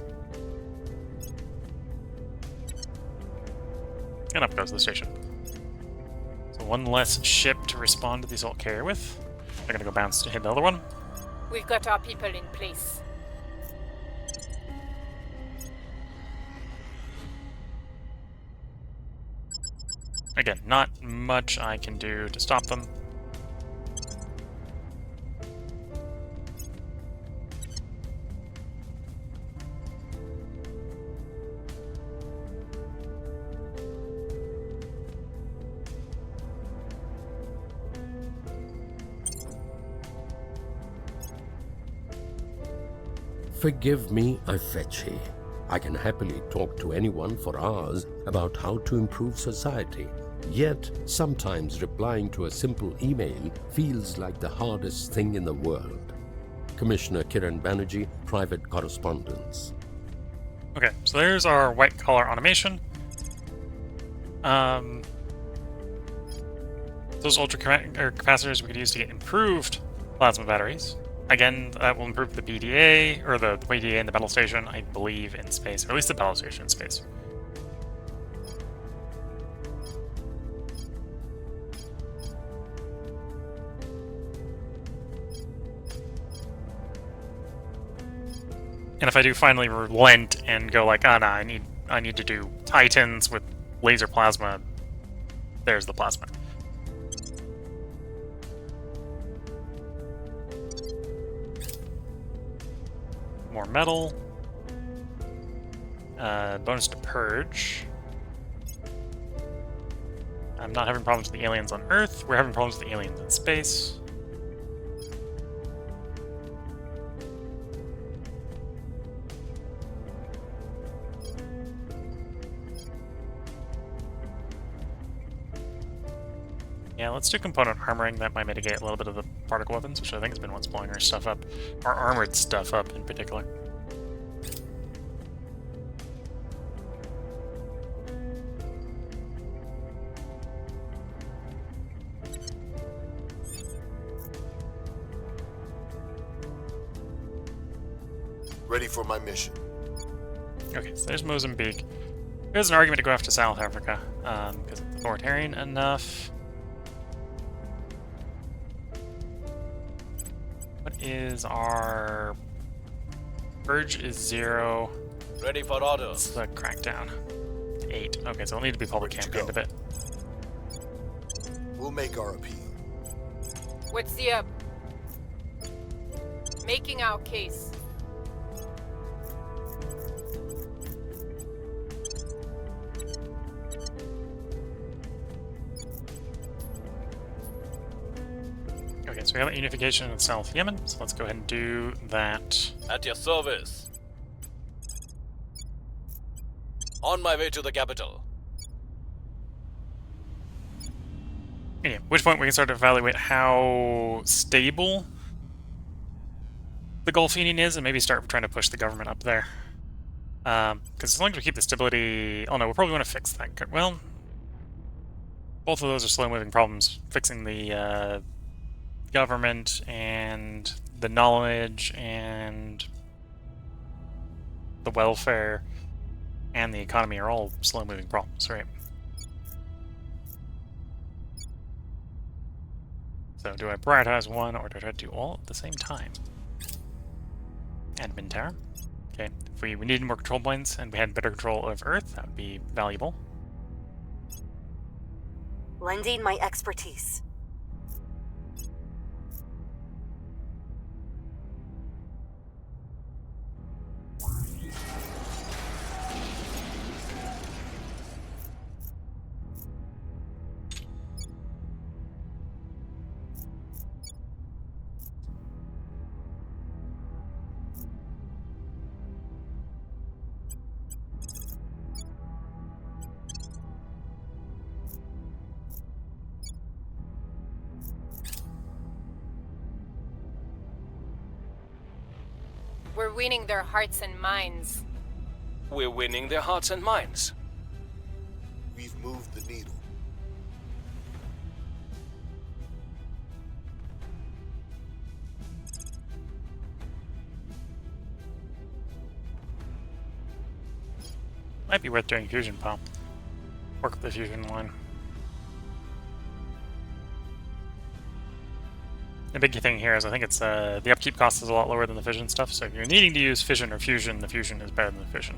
Speaker 1: And up goes the station. So one less ship to respond to the assault carrier with. They're gonna go bounce to hit the other one.
Speaker 2: We've got our people in place.
Speaker 1: Again, not much I can do to stop them.
Speaker 8: Forgive me, Ifechi. I can happily talk to anyone for hours about how to improve society. Yet, sometimes replying to a simple email feels like the hardest thing in the world. Commissioner Kiran Banerjee, Private Correspondence.
Speaker 1: Okay, so there's our white collar automation. Those ultra capacitors we could use to get improved plasma batteries. Again, that will improve the PDA, or the PDA in the battle station, I believe, in space. Or at least the battle station in space. And if I do finally relent and go like, ah, nah, I need to do Titans with laser plasma, there's the plasma. More metal. Bonus to purge. I'm not having problems with the aliens on Earth. We're having problems with the aliens in space. Yeah, let's do component armoring. That might mitigate a little bit of the particle weapons, which I think has been what's blowing our stuff up. Our armored stuff up, in particular.
Speaker 4: Ready for my mission.
Speaker 1: Okay, so there's Mozambique. There's an argument to go after South Africa, because it's authoritarian enough. What is our... Purge is 0.
Speaker 5: Ready for
Speaker 1: What's
Speaker 5: orders.
Speaker 1: the crackdown? 8. Okay, so it'll need to be public
Speaker 4: Ready to
Speaker 1: campaigned a
Speaker 4: go.
Speaker 1: bit.
Speaker 4: We'll make our appeal.
Speaker 2: What's the up? Making our case.
Speaker 1: Okay, so we have unification in South Yemen, so let's go ahead and do that.
Speaker 5: At your service. On my way to the capital.
Speaker 1: Yeah, at which point we can start to evaluate how stable the Gulf Union is, and maybe start trying to push the government up there. Because as long as we keep the stability... Oh no, we'll probably want to fix that. Well, both of those are slow-moving problems. Fixing the government and the knowledge and the welfare and the economy are all slow-moving problems, right? So do I prioritize one, or do I try to do all at the same time? Admin Terra. Okay, if we needed more control points and we had better control of Earth, that would be valuable.
Speaker 3: Lending my expertise.
Speaker 2: We're winning their hearts and minds.
Speaker 5: We're winning their hearts and minds.
Speaker 4: We've moved the needle.
Speaker 1: Might be worth doing fusion pump. Work up the fusion line. The big thing here is I think it's the upkeep cost is a lot lower than the fission stuff, so if you're needing to use fission or fusion, the fusion is better than the fission.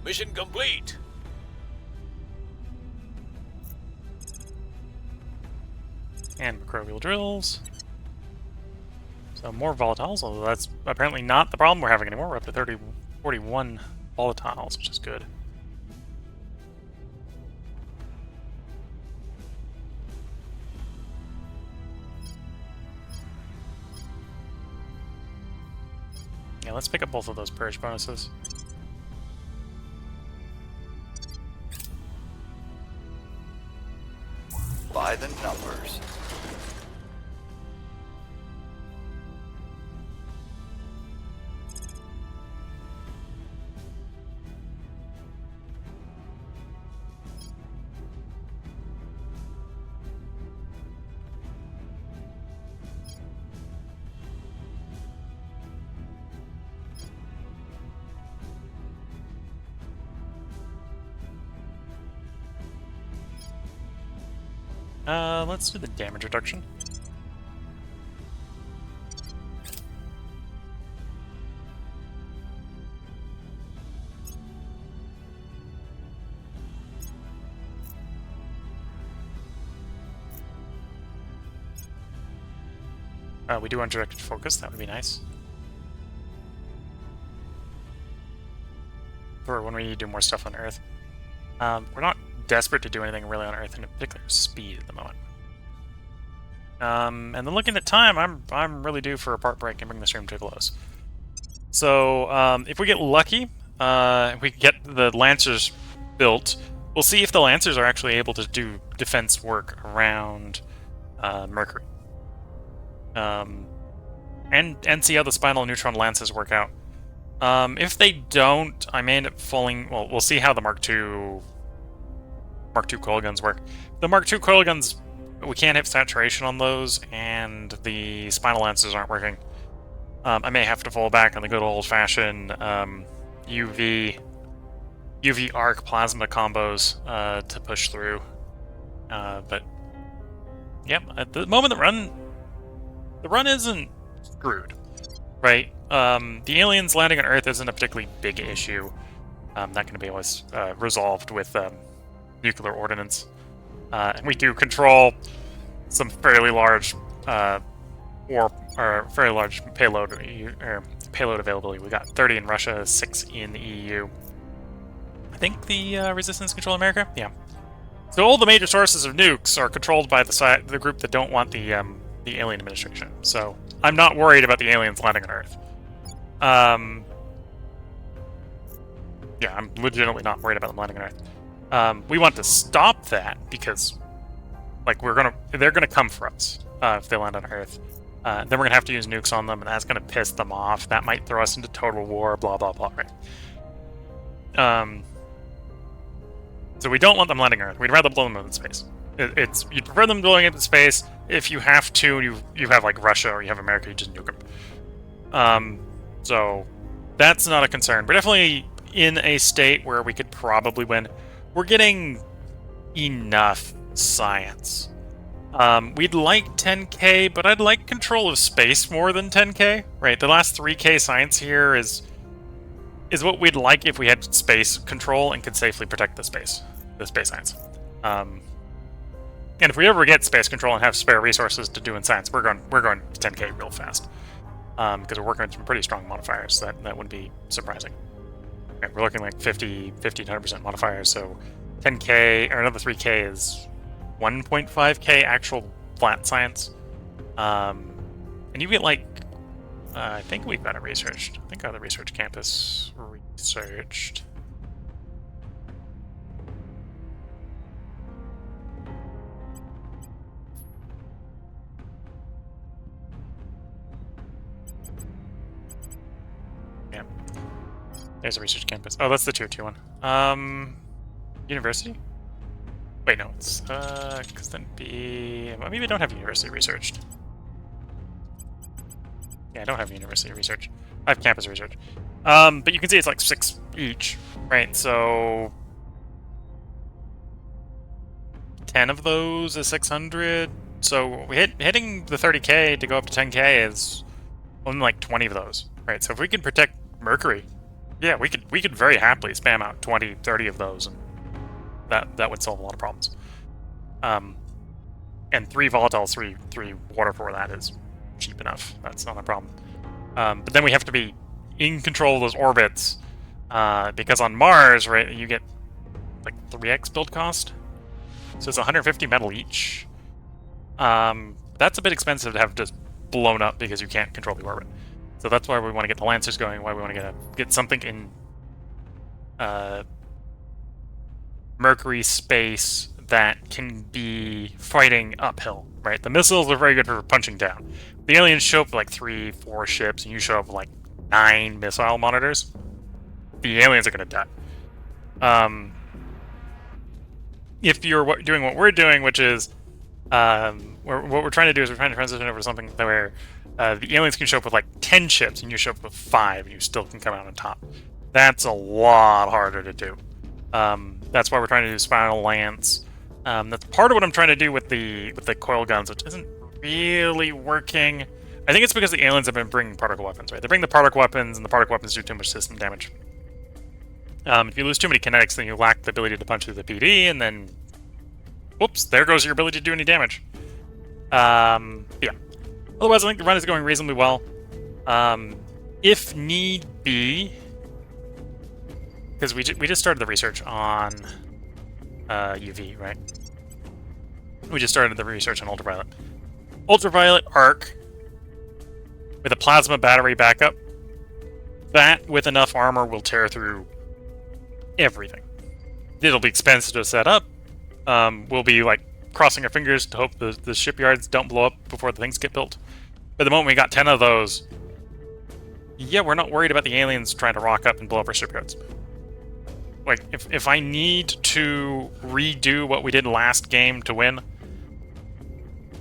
Speaker 5: Mission complete.
Speaker 1: And microbial drills. So more volatiles, although that's apparently not the problem we're having anymore. We're up to 41 volatiles, which is good. Yeah, let's pick up both of those purge bonuses.
Speaker 6: By the numbers.
Speaker 1: Let's do the damage reduction. We do undirected focus, that would be nice. For when we need to do more stuff on Earth. We're not desperate to do anything really on Earth, in particular speed at the moment. And then looking at time, I'm really due for a part break and bring the stream to a close. So if we get lucky, if we get the Lancers built, we'll see if the Lancers are actually able to do defense work around Mercury. And see how the Spinal Neutron Lances work out. If they don't, I may end up falling... Well, we'll see how the Mark II coil guns work. The Mark II coil guns, we can't hit saturation on those, and the Spinal Lancers aren't working. I may have to fall back on the good old-fashioned UV arc plasma combos to push through. But Yep, at the moment the run isn't screwed, right? The aliens landing on Earth isn't a particularly big issue. That can be always resolved with nuclear ordnance. And we do control some fairly large or fairly large payload availability. We got 30 in Russia, 6 in the EU. I think the resistance control America. Yeah. So all the major sources of nukes are controlled by the group that don't want the alien administration. So I'm not worried about the aliens landing on Earth. Yeah, I'm legitimately not worried about them landing on Earth. We want to stop that because, like, they're gonna come for us if they land on Earth. Then we're gonna have to use nukes on them, and that's gonna piss them off. That might throw us into total war. Blah blah blah. Right. So we don't want them landing on Earth. We'd rather blow them up in space. You'd prefer them blowing up in space. If you have to, you have like Russia or you have America, you just nuke them. So that's not a concern. We're definitely in a state where we could probably win. We're getting enough science. We'd like 10k, but I'd like control of space more than 10k. Right, the last 3k science here is what we'd like if we had space control and could safely protect the space science. And if we ever get space control and have spare resources to do in science, we're going to 10k real fast. Because we're working with some pretty strong modifiers. That wouldn't be surprising. Okay, we're looking like 50 to 100% modifiers. So 10k or another 3k is 1.5k actual flat science. And you get like I think we've got it researched. I think I have the research campus researched. Yeah. There's a research campus. Oh, that's the tier 2 one. University? Wait, no, it's because then well, maybe I don't have university researched. Yeah, I don't have university research. I have campus research. But you can see it's like 6 each, right? So 10 of those is 600. So hitting the 30k to go up to 10k is only like 20 of those, right? So if we could protect Mercury, yeah, we could very happily spam out 20, 30 of those, and that would solve a lot of problems. And 3 volatiles, 3 water for that is cheap enough. That's not a problem. But then we have to be in control of those orbits, because on Mars, right, you get like 3x build cost. So it's 150 metal each. That's a bit expensive to have just blown up because you can't control the orbit. So that's why we want to get the Lancers going, why we want to get something in Mercury space that can be fighting uphill, right? The missiles are very good for punching down. The aliens show up with like 3, 4 ships, and you show up with like 9 missile monitors. The aliens are going to die. If you're doing what we're doing, which is what we're trying to do is we're trying to transition over to something where the aliens can show up with like 10 ships, and you show up with 5, and you still can come out on top. That's a lot harder to do. That's why we're trying to do Spinal Lance. That's part of what I'm trying to do with the coil guns, which isn't really working. I think it's because the aliens have been bringing particle weapons, right? They bring the particle weapons, and the particle weapons do too much system damage. If you lose too many kinetics, then you lack the ability to punch through the PD, and then, whoops, there goes your ability to do any damage. Yeah. Otherwise, I think the run is going reasonably well. If need be, because we just started the research on UV, right? We just started the research on ultraviolet. Ultraviolet arc with a plasma battery backup. That, with enough armor, will tear through everything. It'll be expensive to set up. We'll be like crossing our fingers to hope the shipyards don't blow up before the things get built. But the moment we got 10 of those, yeah, we're not worried about the aliens trying to rock up and blow up our shipyards. Like, if I need to redo what we did last game to win,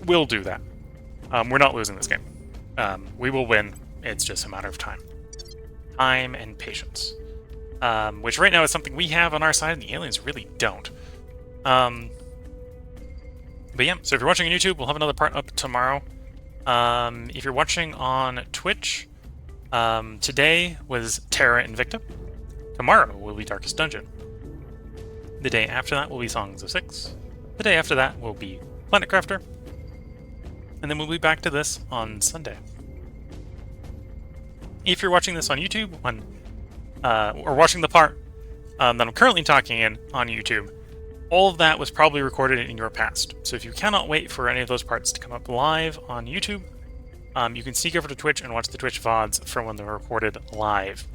Speaker 1: we'll do that. We're not losing this game. We will win. It's just a matter of time. Time and patience. Which right now is something we have on our side, and the aliens really don't. But yeah, so if you're watching on YouTube, we'll have another part up tomorrow. If you're watching on Twitch, today was Terra Invicta. Tomorrow will be Darkest Dungeon. The day after that will be Songs of Six. The day after that will be Planet Crafter. And then we'll be back to this on Sunday. If you're watching this on YouTube, or watching the part that I'm currently talking in on YouTube, all of that was probably recorded in your past. So if you cannot wait for any of those parts to come up live on YouTube, you can sneak over to Twitch and watch the Twitch VODs from when they're recorded live.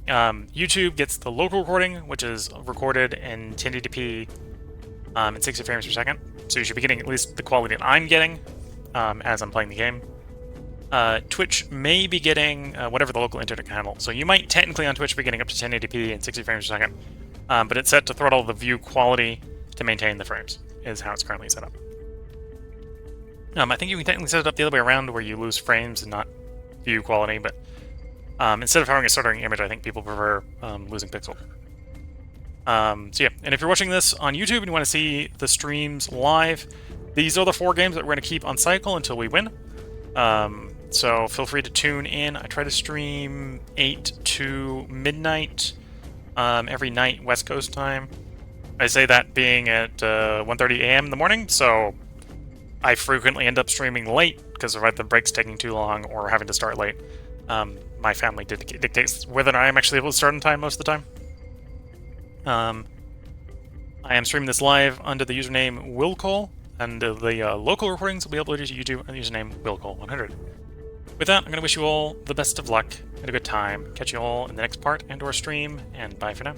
Speaker 1: YouTube gets the local recording, which is recorded in 1080p in 60 frames per second. So you should be getting at least the quality that I'm getting as I'm playing the game. Twitch may be getting whatever the local internet can handle. So you might technically on Twitch be getting up to 1080p and 60 frames per second, but it's set to throttle the view quality to maintain the frames, is how it's currently set up. I think you can technically set it up the other way around, where you lose frames and not view quality, but instead of having a stuttering image, I think people prefer losing pixel. So yeah, and if you're watching this on YouTube and you want to see the streams live, these are the 4 games that we're going to keep on cycle until we win. So feel free to tune in. I try to stream 8 to midnight every night West Coast time. I say that being at 1:30 a.m. in the morning, so I frequently end up streaming late because of the breaks taking too long or having to start late. My family dictates whether I am actually able to start on time most of the time. I am streaming this live under the username WillCole, and the local recordings will be uploaded to YouTube under the username WillCole100. With that, I'm going to wish you all the best of luck and a good time. Catch you all in the next part and/or stream, and bye for now.